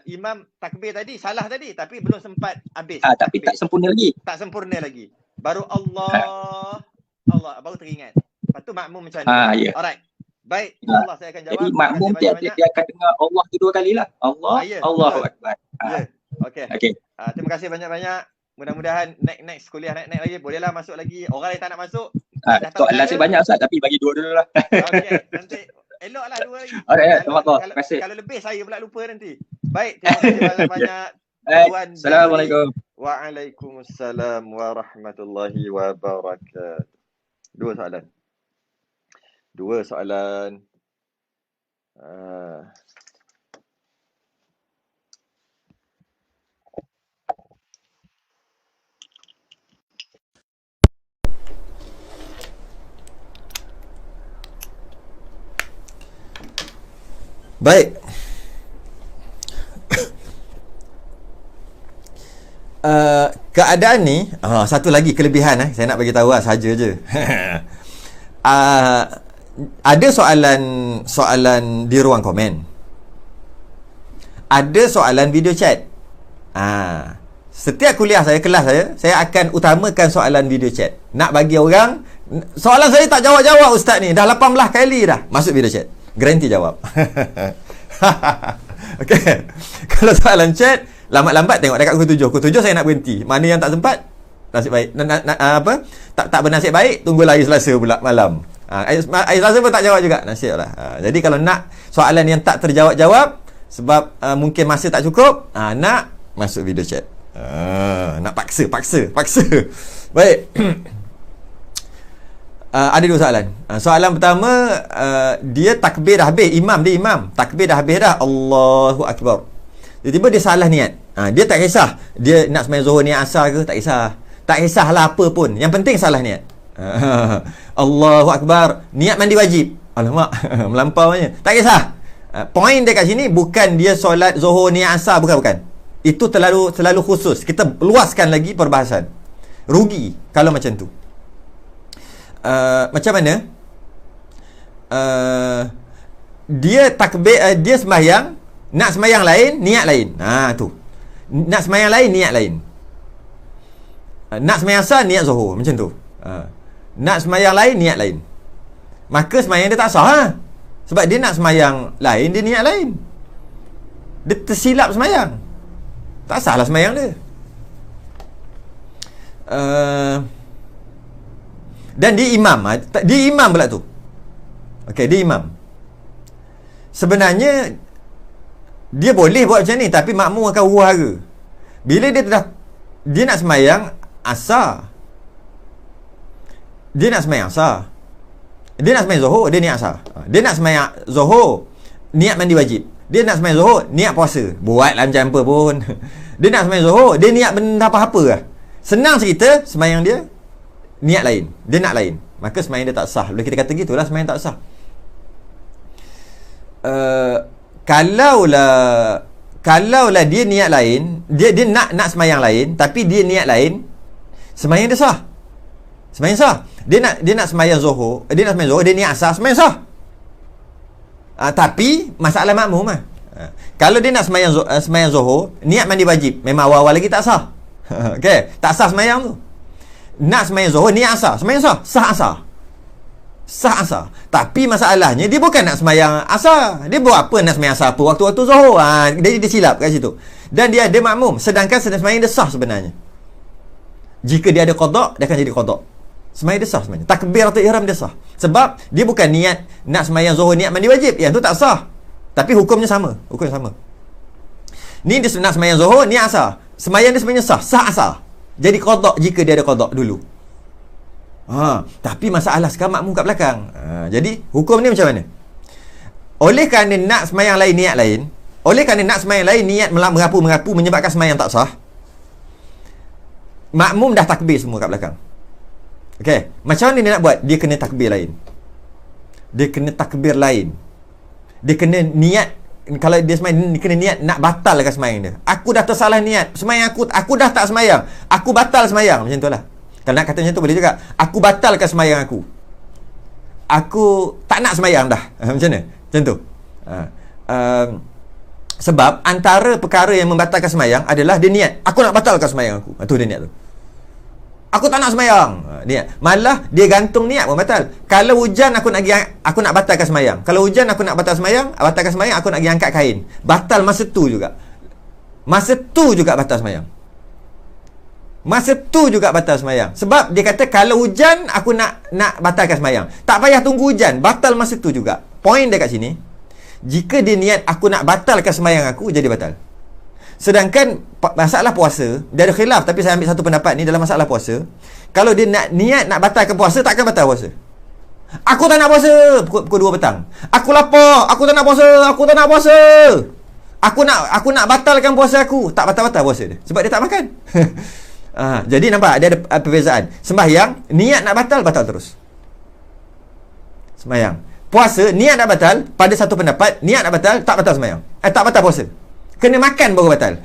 S1: imam takbir tadi salah tadi tapi belum sempat habis.
S3: Tapi tak sempurna lagi.
S1: Tak sempurna lagi. Baru Allah baru teringat. Lepas tu makmum macam mana? Alright. Baik, insya-Allah saya akan jawab.
S3: Jadi makmum dia akan dengar Allah tu dua kali lah. Allahu Akbar. Okey.
S1: Terima kasih banyak-banyak. Mudah-mudahan next kuliah naik lagi. Bolehlah masuk lagi. Orang yang tak nak masuk.
S3: Soalan saya banyak Ustaz tapi bagi dua dulu lah.
S1: Okey, nanti eloklah dua lagi.
S3: Alright, terima kasih.
S1: Kalau lebih saya pula lupa nanti. Baik, terima kasih banyak-banyak.
S3: Assalamualaikum.
S1: Waalaikumsalam warahmatullahi wabarakatuh. Dua soalan. Baik. Keadaan ni satu lagi kelebihan saya nak bagi tahu saja je. Ada soalan di ruang komen. Ada soalan video chat. Setiap kuliah saya, kelas saya akan utamakan soalan video chat. Nak bagi orang, soalan saya tak jawab-jawab ustaz ni, dah 18 kali dah masuk video chat. Garanti jawab. Okey. Kalau soalan chat, lambat-lambat tengok dekat pukul 7 saya nak berhenti. Mana yang tak sempat, nasib baik. Tak bernasib baik, tunggulah hari Selasa pula malam. Hari Selasa pun tak jawab juga. Nasib lah. Jadi kalau nak soalan yang tak terjawab-jawab sebab mungkin masa tak cukup, nak masuk video chat. Nak paksa. Baik. Ada dua soalan. Soalan pertama, dia takbir dah habis, imam takbir dah habis dah, Allahu Akbar. Tiba-tiba dia salah niat. Dia tak kisah dia nak sembahyang Zuhur niat asar ke, tak kisahlah apa pun, yang penting salah niat. Allahu Akbar, niat mandi wajib. Alamak, melampaunya. Tak kisah. Poin dia kat sini bukan dia solat Zuhur niat asar, bukan. Itu terlalu khusus. Kita luaskan lagi perbahasan. Rugi kalau macam tu. Macam mana? Dia takbir, dia sembahyang, nak sembahyang lain, niat lain. Tu. Nak sembahyang lain, niat lain. Nak sembahyang asar, niat Zuhur, macam tu. Nak sembahyang lain, niat lain. Maka sembahyang dia tak sah. Sebab dia nak sembahyang lain, dia niat lain. Dia tersilap sembahyang. Tak sahlah sembahyang dia. Dan dia imam pula tu. Okey, dia imam. Sebenarnya dia boleh buat macam ni, tapi makmum akan huru-hara. Bila dia nak sembahyang asar, dia nak sembahyang asar, dia nak sembahyang Zuhur, dia niat asar. Dia nak sembahyang Zuhur, niat mandi wajib. Dia nak sembahyang Zuhur, niat puasa. Buatlah macam apa pun. Dia nak sembahyang Zuhur, dia niat benda apa-apa lah. Senang cerita, sembahyang dia niat lain. Dia nak lain. Maka sembahyang dia tak sah. Bila kita kata gitulah, sembahyang tak sah. Kalaulah dia niat lain, dia nak sembahyang lain, tapi dia niat lain, sembahyang dia sah. Sembahyang sah. Dia nak sembahyang Zuhur, dia niat asar, sembahyang sah. Tapi masalah makmum lah. Kalau dia nak sembahyang Zuhur, niat mandi wajib, memang awal-awal lagi tak sah. Okey, tak sah sembahyang tu. Nak sembahyang Zuhur, niat asar, sembahyang sah, sah asar. Sah asar. Tapi masalahnya dia bukan nak sembahyang asar. Dia buat apa nak sembahyang asar apa waktu-waktu Zuhur. Jadi dia silap kat situ. Dan dia ada makmum, sedangkan sembahyang dia sah sebenarnya. Jika dia ada qada, dia akan jadi qada. Sembahyang dia sah sebenarnya. Takbiratul ihram dia sah. Sebab dia bukan niat nak sembahyang Zuhur, niat mandi wajib. Yang tu tak sah. Tapi hukumnya sama. Hukumnya sama. Ni dia nak sembahyang Zuhur, niat asar. Sembahyang dia sebenarnya sah. Sah asar. Jadi qada jika dia ada qada dulu. Tapi masalah sekarang makmum kat belakang. Jadi hukum ni macam mana? Oleh kerana nak sembahyang lain, niat lain. Oleh kerana nak sembahyang lain, niat merapu menyebabkan sembahyang tak sah. Makmum dah takbir semua kat belakang. Okey, macam mana dia nak buat? Dia kena takbir lain. Dia kena takbir lain. Dia kena niat. Kalau dia sembahyang, dia kena niat nak batalkan sembahyang dia. Aku dah tersalah niat. Sembahyang aku dah tak sembahyang. Aku batal sembahyang. Macam tu lah. Kalau nak kata macam tu boleh juga. Aku batalkan sembahyang aku. Aku tak nak sembahyang dah. Macam mana? Macam tu. Sebab antara perkara yang membatalkan sembahyang adalah dia niat. Aku nak batalkan sembahyang aku. Itu dia niat tu. Aku tak nak sembahyang. Niat. Malah dia gantung niat pun batal. Kalau hujan aku nak batalkan sembahyang. Kalau hujan aku nak batalkan sembahyang, aku nak pergi angkat kain. Batal masa tu juga. Masa tu juga batal sembahyang. Masa tu juga batal sembahyang. Sebab dia kata kalau hujan aku nak batalkan sembahyang. Tak payah tunggu hujan, batal masa tu juga. Poin dia kat sini, jika dia niat aku nak batalkan sembahyang aku, jadi batal. Sedangkan masalah puasa, dia ada khilaf, tapi saya ambil satu pendapat ni dalam masalah puasa. Kalau dia niat nak batalkan puasa, takkan batal puasa. Aku tak nak puasa pukul 2 petang. Aku lapar, aku tak nak puasa, Aku nak batalkan puasa aku. Tak batal-batal puasa dia. Sebab dia tak makan. Jadi nampak dia ada perbezaan. Sembahyang, niat nak batal terus. Sembahyang. Puasa, niat nak batal, pada satu pendapat, niat nak batal, tak batal sembahyang. Tak batal puasa. Kena makan baru batal.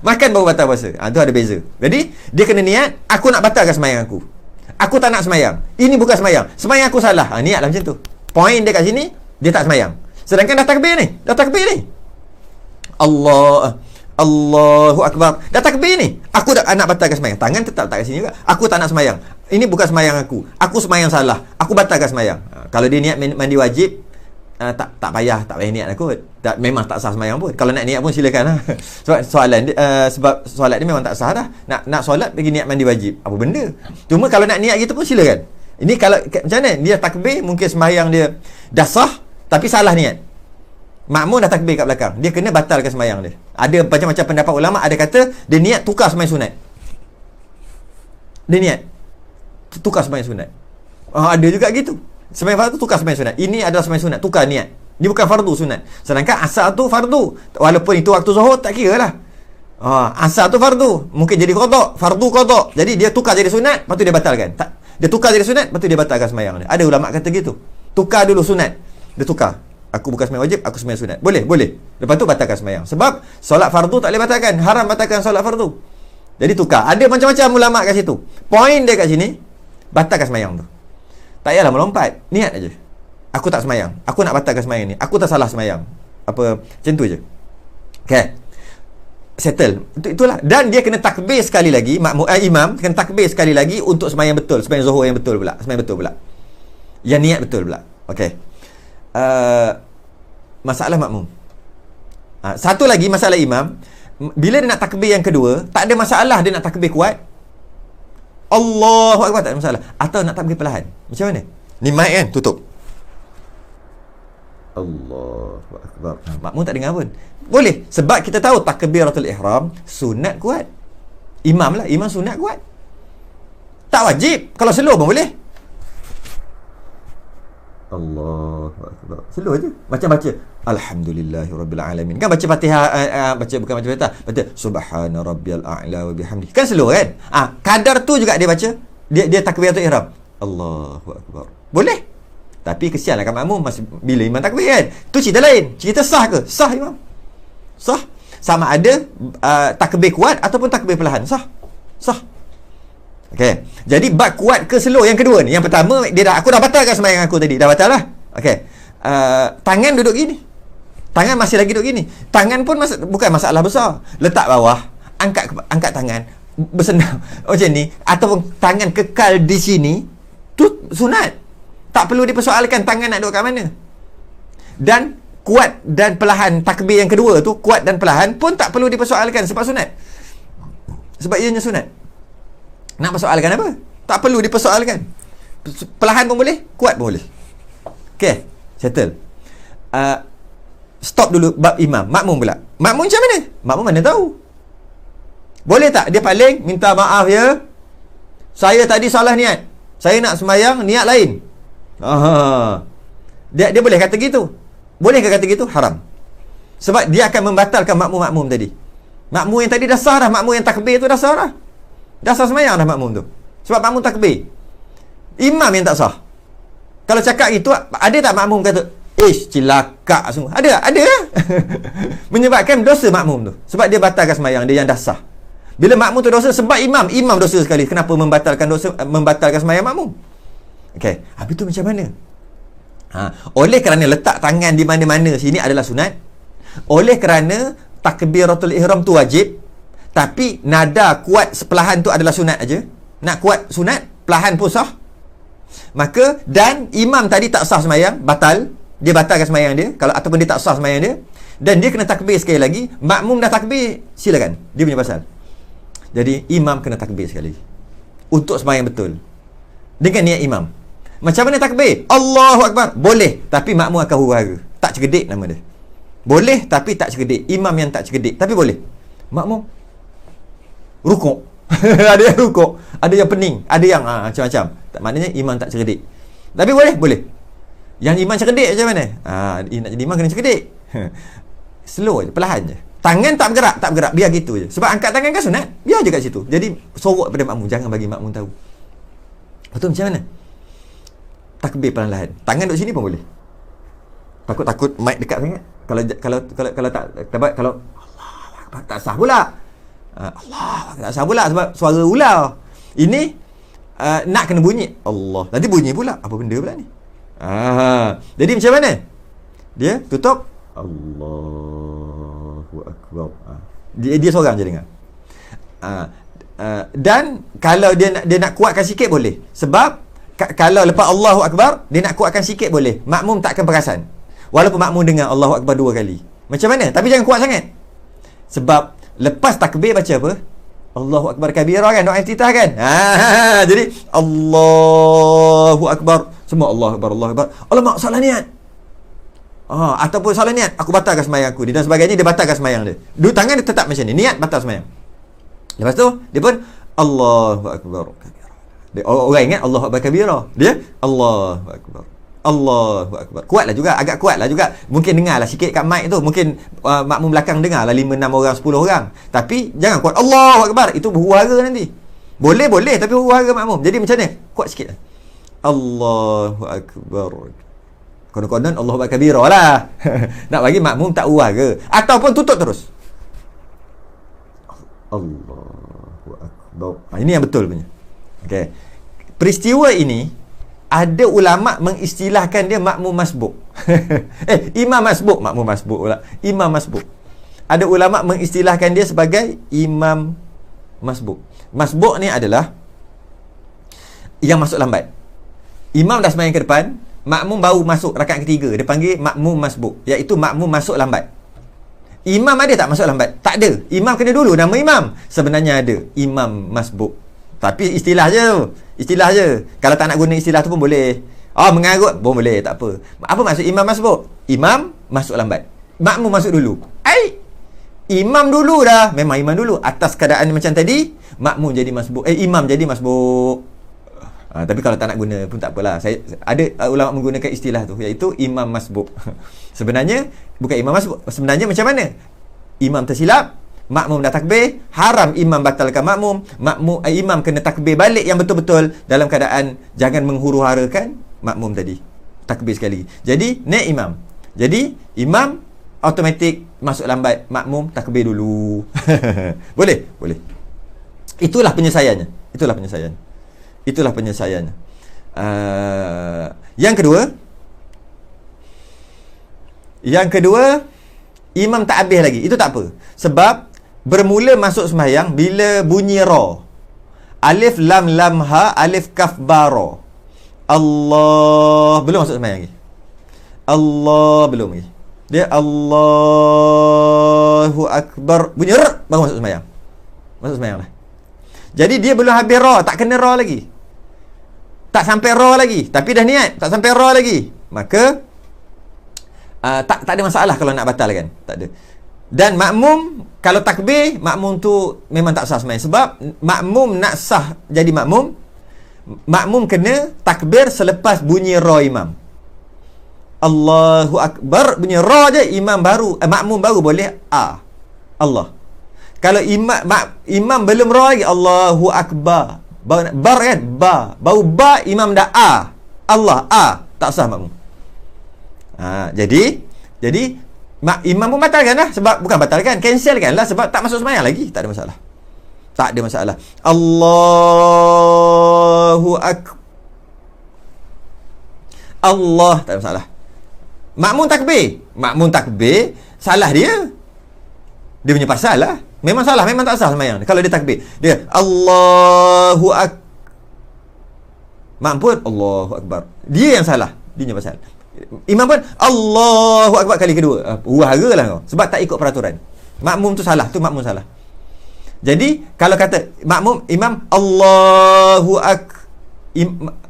S1: Makan baru batal puasa. Tu ada beza. Jadi, dia kena niat, aku nak batalkan sembahyang aku. Aku tak nak sembahyang. Ini bukan sembahyang. Sembahyang aku salah. Niatlah macam tu. Poin dia kat sini, dia tak sembahyang. Sedangkan dah takbir ni. Allahu Akbar. Dah takbir ni. Aku dah nak batalkan sembahyang. Tangan tetap tak kat sini juga. Aku tak nak sembahyang. Ini bukan sembahyang aku. Aku sembahyang salah. Aku batalkan sembahyang. Kalau dia niat mandi wajib, tak payah niat aku. Memang tak sah sembahyang pun. Kalau nak niat pun silakan lah. Sebab solat dia memang tak sah dah. Nak solat pergi niat mandi wajib. Apa benda? Cuma kalau nak niat gitu pun silakan. Ini kalau macam mana? Dia takbir, mungkin sembahyang dia dah sah, tapi salah niat. Makmum dah takbir kat belakang. Dia kena batalkan sembahyang dia. Ada macam-macam pendapat ulama. Ada kata dia niat tukar sembahyang sunat. Dia niat tukar sembahyang sunat. Ada juga gitu. Sembahyang fardu tukar sembahyang sunat. Ini adalah sembahyang sunat, tukar niat. Dia bukan fardu sunat. Sedangkan asar tu fardu. Walaupun itu waktu zuhur, tak kira lah. Asar tu fardu. Mungkin jadi qada, fardu qada. Jadi dia tukar jadi sunat, lepas tu dia batalkan. Dia tukar jadi sunat, lepas tu dia batalkan sembahyang dia. Ada ulama kata gitu. Tukar dulu sunat. Dia tukar. Aku bukan sembahyang wajib, aku sembahyang sunat. Boleh. Lepas tu batalkan sembahyang. Sebab solat fardu tak boleh batalkan. Haram batalkan solat fardu. Jadi tukar. Ada macam-macam ulama kat situ. Poin dia kat sini, batalkan sembahyang tu. Tak payahlah melompat. Niat aja. Aku tak sembahyang. Aku nak batalkan sembahyang ni. Aku tak salah sembahyang. Macam tu je. Okay. Settle. Itulah. Dan dia kena takbir sekali lagi. Imam kena takbir sekali lagi untuk sembahyang betul. Sembahyang zuhur yang betul pula. Sembahyang betul pula. Yang niat betul pula. Okay. Masalah makmum. Satu lagi masalah imam. Bila dia nak takbir yang kedua, tak ada masalah dia nak takbir kuat. Allahu Akbar, tak ada masalah. Atau nak takbir perlahan. Macam mana? Ni mic kan, tutup. Allahu Akbar. Makmum tak dengar pun. Boleh. Sebab kita tahu takbiratul ihram sunat kuat. Imam sunat kuat. Tak wajib. Kalau slow pun boleh. Allahu akbar. Slow je. Macam baca Alhamdulillahirabbil alamin. Kan baca Fatihah baca bukan baca Fatihah, baca Subhana rabbiyal a'la wa bihamdi. Kan slow kan? Kadar tu juga dia baca. Dia takbiratul ihram. Allahu akbar. Boleh. Tapi kesianlah kan makmum masih bila imam takbir kan. Tu cerita lain. Cerita sah ke? Sah imam. Sah. Sama ada takbir kuat ataupun takbir perlahan. Sah. Sah. Okey. Jadi bab kuat ke slow yang kedua ni. Yang pertama aku dah batalkan sembahyang aku tadi. Dah batal lah. Okey. Tangan duduk gini. Tangan masih lagi duduk gini. Tangan pun bukan masalah besar. Letak bawah, angkat tangan, bersenam macam ni ataupun tangan kekal di sini tu sunat. Tak perlu dipersoalkan tangan nak duduk kat mana. Dan kuat dan perlahan takbir yang kedua tu kuat dan perlahan pun tak perlu dipersoalkan sebab sunat. Sebab ianya sunat. Nak persoalkan apa? Tak perlu dipersoalkan. Perlahan pun boleh, kuat pun boleh. Okey, settle. Stop dulu bab imam. Makmum pula. Makmum macam mana? Makmum mana tahu? Boleh tak dia paling minta maaf ya? Saya tadi salah niat. Saya nak sembahyang niat lain. Dia boleh kata gitu. Boleh ke kata gitu? Haram. Sebab dia akan membatalkan makmum-makmum tadi. Makmum yang tadi dah sah dah. Makmum yang takbir tu dah sah dah. Dah sah sembahyang dah makmum tu. Sebab makmum takbir. Imam yang tak sah. Kalau cakap gitu, ada tak makmum kata, cilaka semua? Ada. Menyebabkan dosa makmum tu. Sebab dia batalkan sembahyang dia yang dah sah. Bila makmum tu dosa sebab imam dosa sekali. Kenapa membatalkan sembahyang makmum? Okey, habis tu macam mana? Oleh kerana letak tangan di mana-mana sini adalah sunat. Oleh kerana takbiratul ihram tu wajib, tapi nada kuat sepelahan tu adalah sunat aja. Nak kuat sunat, pelahan pun sah. Maka dan imam tadi tak sah sembahyang, batal. Dia batalkan sembahyang dia ataupun dia tak sah sembahyang dia dan dia kena takbir sekali lagi. Makmum dah takbir, silakan. Dia punya pasal. Jadi imam kena takbir sekali lagi untuk sembahyang betul dengan niat imam. Macam mana takbir? Allahu Akbar. Boleh, tapi makmum akan huru-hara. Tak cergedik nama dia. Boleh, tapi tak cergedik. Imam yang tak cergedik, tapi boleh. Makmum rukuk. Ada yang rukuk, ada yang pening, ada yang macam-macam. Maknanya imam tak cergedik. Tapi boleh. Yang imam cergedik macam mana? Nak jadi imam kena cergedik. Slow je, perlahan je. Tangan tak bergerak, biar gitu je. Sebab angkat tangan kan sunat, biar je kat situ. Jadi sorok pada makmum, jangan bagi makmum tahu. Betul macam mana? Takbir perlahan. Tangan duduk sini pun boleh. Takut mic dekat sangat. Kalau Allah tak sah pula. Allah tak sah pula sebab suara ular. Ini nak kena bunyi Allah. Nanti bunyi pula. Apa benda pula ni? Jadi macam mana? Dia tutup Allahu Akbar. Dia seorang je dengar. Dan kalau dia nak kuatkan sikit boleh. Sebab kalau lepas Allahu Akbar dia nak kuatkan sikit boleh. Makmum tak akan perasan. Walaupun makmum dengar Allahu Akbar 2 kali. Macam mana? Tapi jangan kuat sangat. Sebab lepas takbir baca apa? Allahu Akbar kabira kan, doa iftitah kan. Jadi Allahu Akbar, semua Allahu Akbar. Alamak salah niat. Ataupun salah niat, aku batalkan sembahyang aku dan sebagainya. Dia batalkan sembahyang dia. Dua tangan dia tetap macam ni, niat batal sembahyang. Lepas tu dia pun Allahu Akbar kabira. Orang ingat Allahu Akbar kabira, dia Allahu Akbar. Allahu Akbar. Agak kuatlah juga. Mungkin dengarlah sikit kat mic tu. Mungkin makmum belakang dengarlah 5, 6 orang, 10 orang. Tapi jangan kuat Allahu Akbar. Itu huru-hara nanti. Boleh tapi huru-hara makmum. Jadi macam mana? Kuat sikit lah. Allahu Akbar. Konon-konon Allahu Akbar kabira lah. Nak bagi makmum tak huru-hara. Ataupun tutup terus. Allahu Akbar. Ini yang betul punya. Okay. Peristiwa ini ada ulama mengistilahkan dia makmum masbuk. Imam masbuk, makmum masbuk pula. Imam masbuk. Ada ulama mengistilahkan dia sebagai imam masbuk. Masbuk ni adalah yang masuk lambat. Imam dah sembahyang ke depan, makmum baru masuk rakaat ketiga. Dia panggil makmum masbuk, iaitu makmum masuk lambat. Imam ada tak masuk lambat? Tak ada. Imam kena dulu nama imam. Sebenarnya ada imam masbuk. Tapi istilah je. Kalau tak nak guna istilah tu pun boleh. Mengarut pun boleh, tak apa. Apa maksud imam masbuk? Imam masuk lambat. Makmum masuk dulu. Imam dulu dah. Memang imam dulu. Atas keadaan macam tadi, makmum jadi masbuk. Imam jadi masbuk. Tapi kalau tak nak guna pun tak apalah. Saya ada ulama menggunakan istilah tu, iaitu imam masbuk. Sebenarnya bukan imam masbuk. Sebenarnya macam mana? Imam tersilap, makmum dah takbir, haram imam batalkan makmum. Imam kena takbir balik yang betul-betul dalam keadaan jangan menghuru-harakan makmum tadi. Takbir sekali. Jadi naik imam. Jadi imam automatik masuk lambat, makmum takbir dulu. Boleh? Boleh. Itulah penyelesaiannya. Yang kedua, imam tak habis lagi. Itu tak apa. Sebab bermula masuk sembahyang bila bunyi ra. Alif lam lam ha, alif kaf ba ra. Allah, belum masuk sembahyang lagi. Allah belum lagi. Dia Allahu akbar, bunyi r, baru masuk sembahyang. Masuk sembahyang lah. Jadi dia belum habis ra, tak kena ra lagi. Tak sampai ra lagi, tapi dah niat, tak sampai ra lagi. Maka tak ada masalah kalau nak batalkan. Tak ada. Dan makmum, kalau takbir, makmum tu memang tak sah sembahyang. Sebab makmum nak sah jadi makmum, makmum kena takbir selepas bunyi ra imam. Allahu akbar, bunyi ra je, makmum baru boleh Allah. Kalau imam belum ra lagi, Allahu akbar, bar kan, baru imam dah Allah tak sah makmum. Jadi imam pun batalkan lah. Sebab bukan batalkan, cancelkan lah, sebab tak masuk sembahyang lagi. Tak ada masalah. Allahu akbar, Allah, tak ada masalah. Makmum takbir, salah dia punya pasal lah. Memang salah, memang tak sah sembahyang. Kalau dia takbir, dia Allahu akbar, makmum pun Allahu akbar, dia yang salah, dia punya pasal. Imam pun Allahu akbar kali kedua, wahara lah kau, sebab tak ikut peraturan. Makmum tu salah, makmum salah. Jadi kalau kata imam Allahu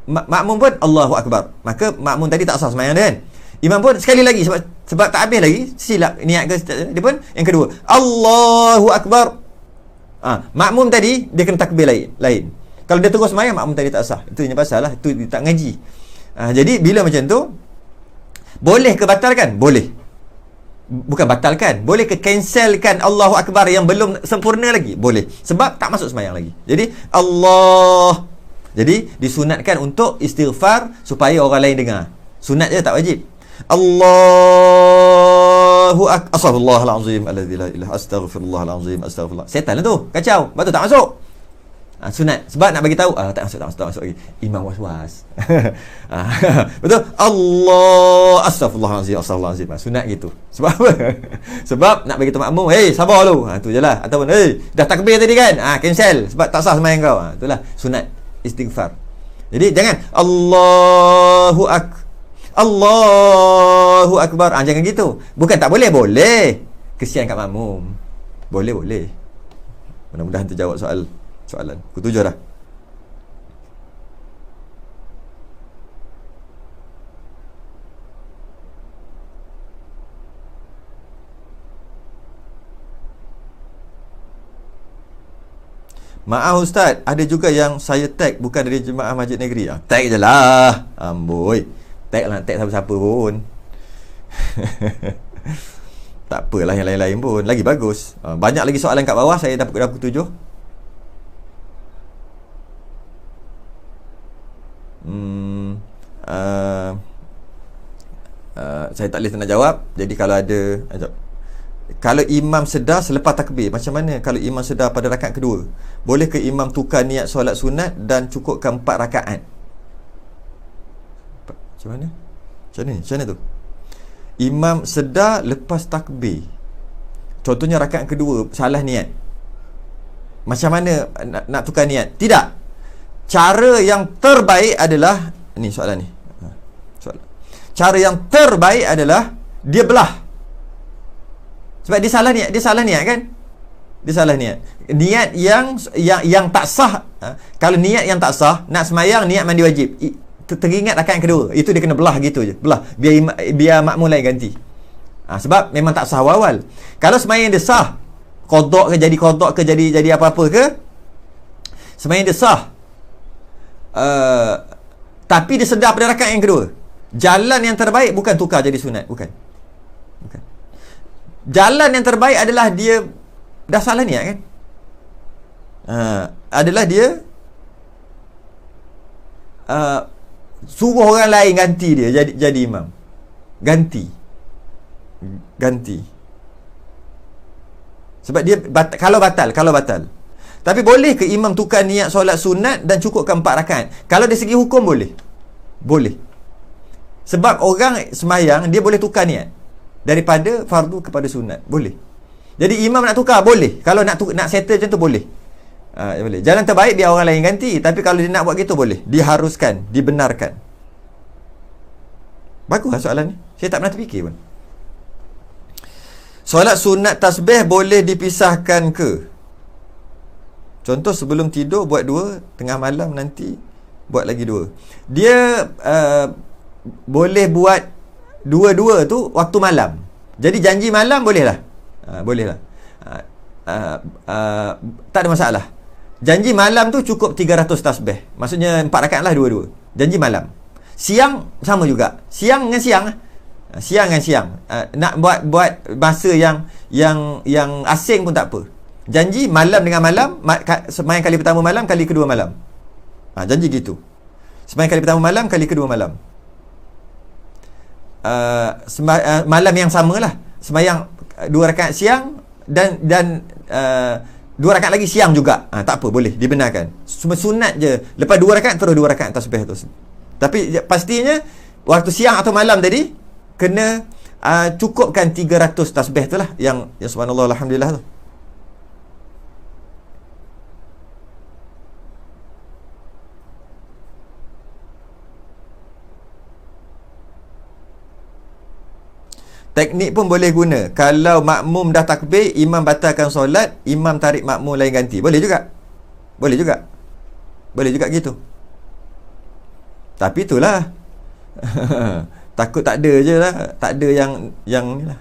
S1: makmum pun Allahu akbar, maka makmum tadi tak sah sembahyang dia kan. Imam pun sekali lagi, sebab tak habis lagi, silap niat ke, dia pun yang kedua Allahu akbar. Makmum tadi dia kena takbir lain. Kalau dia terus sembahyang, makmum tadi tak sah. Itu yang pasal lah, itu dia tak ngaji. Jadi bila macam tu, boleh ke batalkan? Boleh. Bukan batalkan, boleh ke cancelkan Allahu akbar yang belum sempurna lagi? Boleh. Sebab tak masuk sembahyang lagi. Jadi jadi disunatkan untuk istighfar supaya orang lain dengar. Sunat je, tak wajib. Astaghfirullahalazim, alladzi la ilaha astaghfirullahalazim, astaghfirullah. Setan lah tu, kacau. Lepas tu tak masuk. Sunat. Sebab nak bagi tahu, tak masuk lagi. Imam was-was. Betul? Astaghfirullahalazim. Sunat gitu. Sebab apa? Sebab nak bagi tahu makmum, sabar dulu. Tu je lah. Ataupun, dah takbir tadi kan? Cancel. Sebab tak sah sembahyang kau. Itulah sunat istighfar. Jadi jangan Allahu akbar. Jangan gitu. Bukan tak boleh, boleh. Kesian kat makmum. Boleh. Mudah-mudahan terjawab soalan. Ketujuh dah. Maaf Ustaz, ada juga yang saya tag bukan dari Jemaah Masjid Negeri. Tag je lah. Amboi. Tag siapa-siapa pun. Tak apalah yang lain-lain pun. Lagi bagus. Banyak lagi soalan kat bawah. Saya dah pukul 7. Saya tak boleh nak jawab. Jadi kalau ada, kalau imam sedar selepas takbir, macam mana kalau imam sedar pada rakaat kedua? Boleh ke imam tukar niat solat sunat dan cukupkan 4 rakaat? Macam mana tu? Imam sedar lepas takbir, contohnya rakaat kedua salah niat, macam mana nak tukar niat? Tidak. Cara yang terbaik adalah, ni soalan ni. Cara yang terbaik adalah dia belah. Sebab dia salah niat kan? Dia salah niat. Niat yang tak sah. Kalau niat yang tak sah, nak semayang niat mandi wajib, teringat rakaat kedua, itu dia kena belah gitu je. Belah biar makmum lain ganti. Sebab memang tak sah awal. Kalau semayang dia sah, qada ke jadi apa-apa ke, semayang dia sah, Tapi dia sedar pada rakaat yang kedua. Jalan yang terbaik bukan tukar jadi sunat. Bukan. Jalan yang terbaik adalah dia dah salah niat kan. Adalah dia suruh orang lain ganti dia jadi imam. Ganti. Sebab dia kalau batal. Tapi boleh ke imam tukar niat solat sunat dan cukupkan 4 rakaat? Kalau dari segi hukum boleh. Sebab orang sembahyang dia boleh tukar niat daripada fardu kepada sunat. Boleh. Jadi imam nak tukar boleh. Kalau nak settle macam tu boleh. Boleh. Jalan terbaik biar orang lain ganti. Tapi kalau dia nak buat gitu boleh. Diharuskan, dibenarkan. Baguslah soalan ni. Saya tak pernah terfikir pun. Solat sunat tasbih boleh dipisahkan ke? Contoh sebelum tidur buat 2, tengah malam nanti buat lagi 2. Dia boleh buat 2 tu waktu malam. Jadi janji malam bolehlah. Bolehlah. Tak ada masalah. Janji malam tu cukup 300 tasbih. Maksudnya 4 rakaat lah 2. Janji malam. Siang sama juga. Siang dengan siang. Nak buat masa yang asing pun tak apa. Janji malam dengan malam, sembahyang kali pertama malam, kali kedua malam. Janji gitu. Sembahyang kali pertama malam, kali kedua malam. Malam yang samalah. Sembahyang 2 rakaat siang dan 2 rakaat lagi siang juga. Tak apa, boleh dibenarkan. Cuma sunat je. Lepas 2 rakaat terus 2 rakaat tasbih tu. Tapi pastinya waktu siang atau malam tadi kena cukupkan 300 tasbih tu lah yang subhanallah alhamdulillah tu. Teknik pun boleh guna. Kalau makmum dah takbir, imam batalkan solat, imam tarik makmum lain ganti. Boleh juga gitu. Tapi itulah takut tak ada je lah. Tak ada yang ni lah.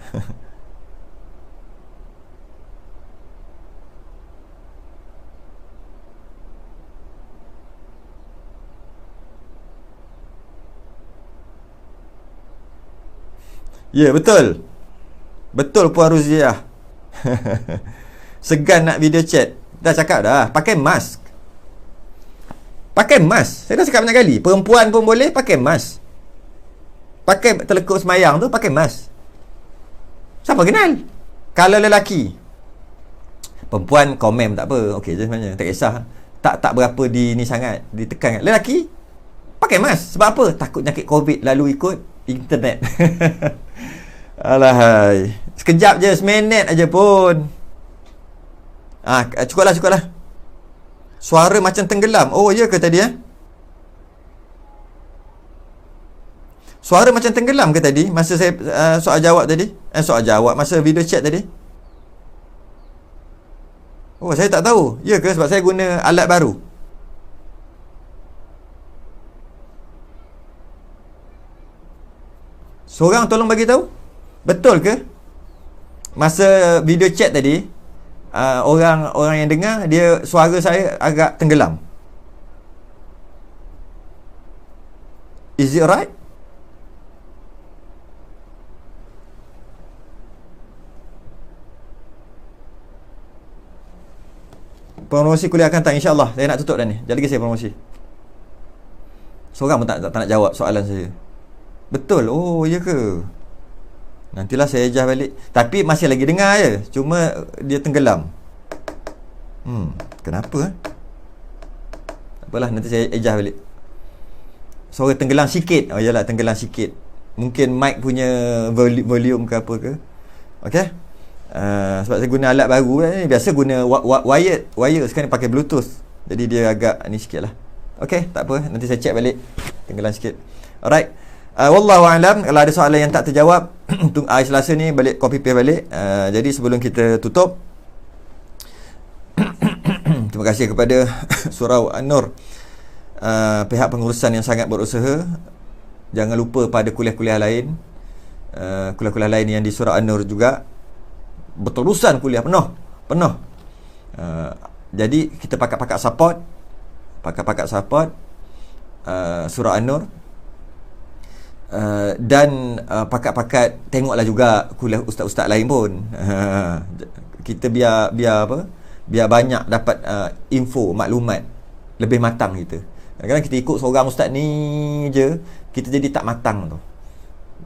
S1: Ya, betul Puan Ruziah. Segan nak video chat. Dah cakap dah, pakai mask. Saya dah cakap banyak kali. Perempuan pun boleh pakai mask. Pakai telekuk semayang tu pakai mask. Siapa kenal? Kalau lelaki, perempuan komen tak apa, okey je sebenarnya, tak kisah. Tak berapa ni sangat ditekan. Lelaki pakai mask. Sebab apa? Takut nyakit COVID lalu ikut internet. Alahai. Sekejap je, seminit aja pun. Cukuplah. Suara macam tenggelam. Oh, ya ke tadi Suara macam tenggelam ke tadi masa saya soal jawab tadi? Masa video chat tadi? Oh, saya tak tahu. Ya ke sebab saya guna alat baru? Seorang tolong bagi tahu. Betul ke? Masa video chat tadi, orang yang dengar, dia suara saya agak tenggelam. Is it right? Promosi kuliah akan datang, insya-Allah. Saya nak tutup dah ni. Jadi lagi saya promosi. Seorang pun tak nak jawab soalan saya. Betul. Oh, ya ke? Nantilah saya ejah balik. Tapi masih lagi dengar je. Cuma dia tenggelam. Kenapa? Tak apalah, nanti saya ejah balik. Suara tenggelam sikit. Oh yalah, tenggelam sikit. Mungkin mic punya volume ke apa ke. Okey. Sebab saya guna alat baru ni. Biasa guna wire. Sekarang pakai Bluetooth. Jadi dia agak ni sikit lah. Okey, tak apa. Nanti saya check balik. Tenggelam sikit. Alright. Wallahu a'lam. Kalau ada soalan yang tak terjawab, Selasa ni balik copy paste balik. Jadi sebelum kita tutup, terima kasih kepada Surau An-Nur, pihak pengurusan yang sangat berusaha. Jangan lupa pada kuliah-kuliah lain, kuliah-kuliah lain yang di Surau An-Nur juga berterusan kuliah penuh. Jadi kita pakat-pakat support. surah An-Nur. Dan pakat-pakat tengoklah juga kuliah ustaz-ustaz lain pun. Kita biar apa? Biar banyak dapat info, maklumat lebih matang kita. Kadang-kadang kita ikut seorang ustaz ni je, kita jadi tak matang tu.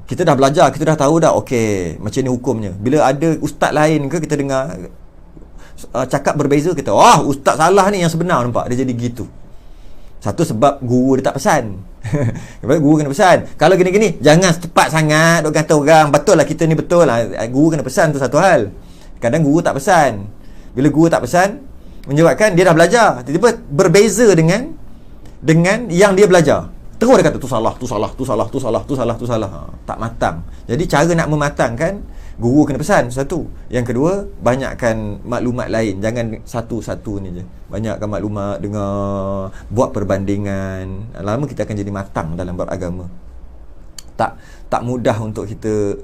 S1: Kita dah belajar, kita dah tahu dah okey, macam ni hukumnya. Bila ada ustaz lain ke kita dengar cakap berbeza, kita ustaz salah ni yang sebenar, nampak dia jadi gitu. Satu sebab guru dia tak pesan. Guru kena pesan. Kalau gini-gini, jangan cepat sangat duk kata orang betul lah kita ni betul lah. Guru kena pesan tu satu hal. Kadang guru tak pesan. Bila guru tak pesan, menyebabkan dia dah belajar, tiba-tiba berbeza dengan yang dia belajar. Terus dia kata tu salah, tu salah, tu salah, tu salah, tu salah, tu salah. Tak matang. Jadi cara nak mematangkan, guru kena pesan satu. Yang kedua, banyakkan maklumat lain. Jangan satu-satu ni je. Banyakkan maklumat, dengar, buat perbandingan. Lama kita akan jadi matang dalam beragama. Tak mudah untuk kita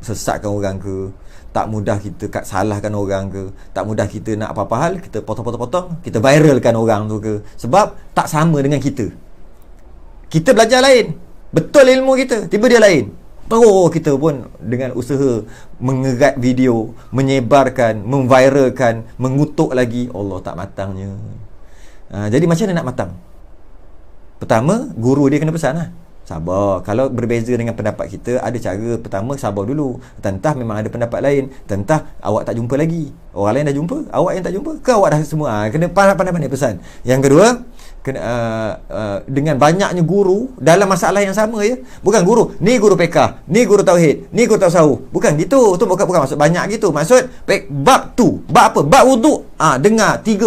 S1: sesatkan orang ke, tak mudah kita salahkan orang ke, tak mudah kita nak apa-apa hal kita potong-potong, kita viralkan orang tu ke. Sebab tak sama dengan kita. Kita belajar lain, betul ilmu kita, tiba dia lain. Terus kita pun dengan usaha mengerat video, menyebarkan, memviralkan, mengutuk lagi. Allah, tak matangnya. Jadi macam mana nak matang? Pertama, guru dia kena pesan lah. Sabar. Kalau berbeza dengan pendapat kita, ada cara. Pertama, sabar dulu. Tentang memang ada pendapat lain. Tentang awak tak jumpa lagi. Orang lain dah jumpa, awak yang tak jumpa ke awak dah semua? Kena pandai-pandai pesan. Yang kedua, kena, dengan banyaknya guru dalam masalah yang sama ya. Bukan guru, ni guru PK, ni guru tauhid, ni guru tasawuf. Bukan gitu. Tu bukan maksud banyak gitu. Maksud bab tu, bab apa? Bab wuduk. Dengar 30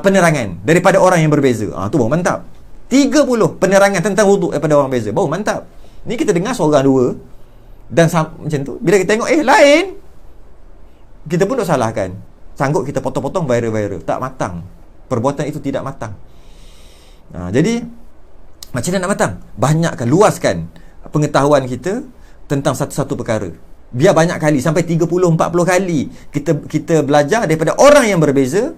S1: penerangan daripada orang yang berbeza. Tu baru mantap. 30 penerangan tentang wuduk daripada orang berbeza. Baru mantap. Ni kita dengar seorang dua dan macam tu. Bila kita tengok lain, kita pun nak salahkan. Sanggup kita potong-potong viral-viral. Tak matang. Perbuatan itu tidak matang. Jadi macam mana nak matang? Banyakkan, luaskan pengetahuan kita tentang satu-satu perkara. Biar banyak kali, sampai 30-40 kali kita belajar daripada orang yang berbeza,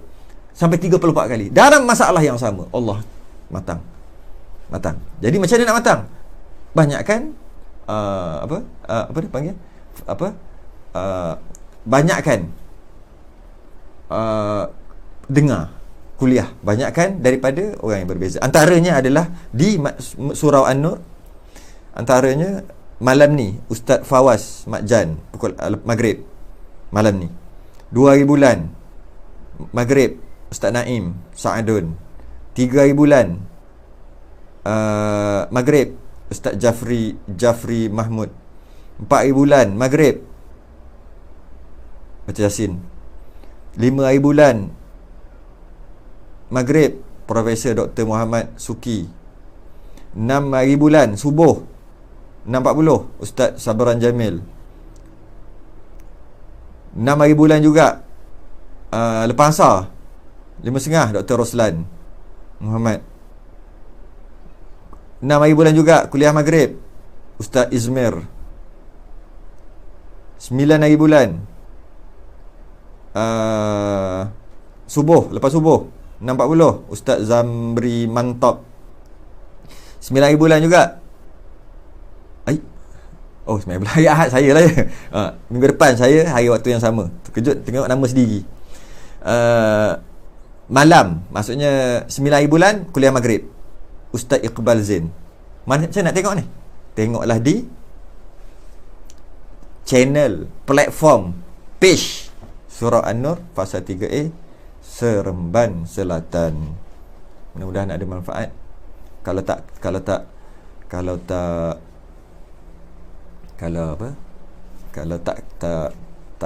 S1: sampai 34 kali dalam masalah yang sama. Allah, matang. Jadi macam mana nak matang? Banyakkan apa dia panggil? Banyakkan dengar kuliah, banyakkan daripada orang yang berbeza. Antaranya adalah di surau An-Nur. Antaranya malam ni Ustaz Fawaz Makjan pukul Maghrib malam ni. 2 hari bulan Maghrib Ustaz Naim Sa'adun. 3 hari bulan Maghrib Ustaz Jafri Mahmud. 4 hari bulan Maghrib baca Yasin. 5 hari bulan Maghrib Profesor Dr. Muhammad Suki. 6 hari bulan subuh 6.40 Ustaz Sabran Jamil. 6 hari bulan juga lepas asar 5.30 Dr. Roslan Muhammad. 6 hari bulan juga kuliah Maghrib Ustaz Izmir. 9 hari bulan subuh, lepas subuh 6.40 Ustaz Zamri Mantap. 9 hari bulan juga 9 bulan hari Ahad saya lah ya. Minggu depan saya hari waktu yang sama. Terkejut tengok nama sendiri. Malam, maksudnya 9 hari bulan kuliah Maghrib Ustaz Iqbal Zain. Mana saya nak tengok ni? Tengoklah di channel, platform, page Surau An-Nur Fasa 3A Seremban Selatan. Mudah-mudahan ada manfaat. Kalau tak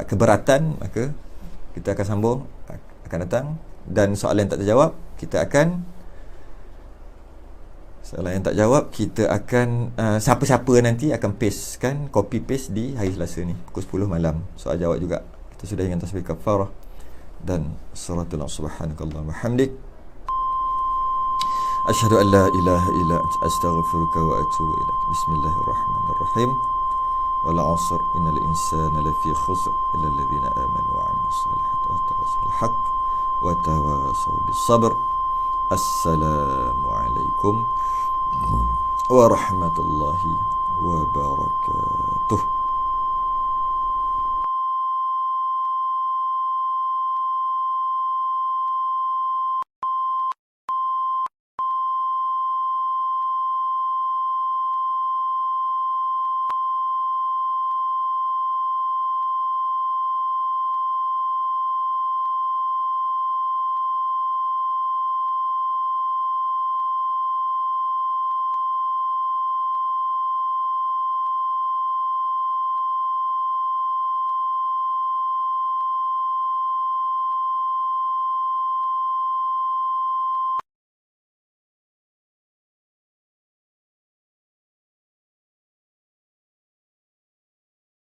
S1: keberatan, maka kita akan sambung, akan datang. Dan soalan yang tak terjawab, kita akan siapa-siapa nanti akan paste kan, copy paste di hari Selasa ni pukul 10 malam. Soal jawab juga. Kita sudah dengan tasbih kafarah dan suratul subhanakallahumma hamdik asyhadu an la ilaha illa anta astaghfiruka wa atubu ilaik. Bismillahirrahmanirrahim. Wal 'asr innal insana lafi khusr illa alladhina amanu wa 'amilus solihati wa tawassaw bil haqq wa tawassaw bis sabr. Assalamu alaikum. warahmatullahi wabarakatuh.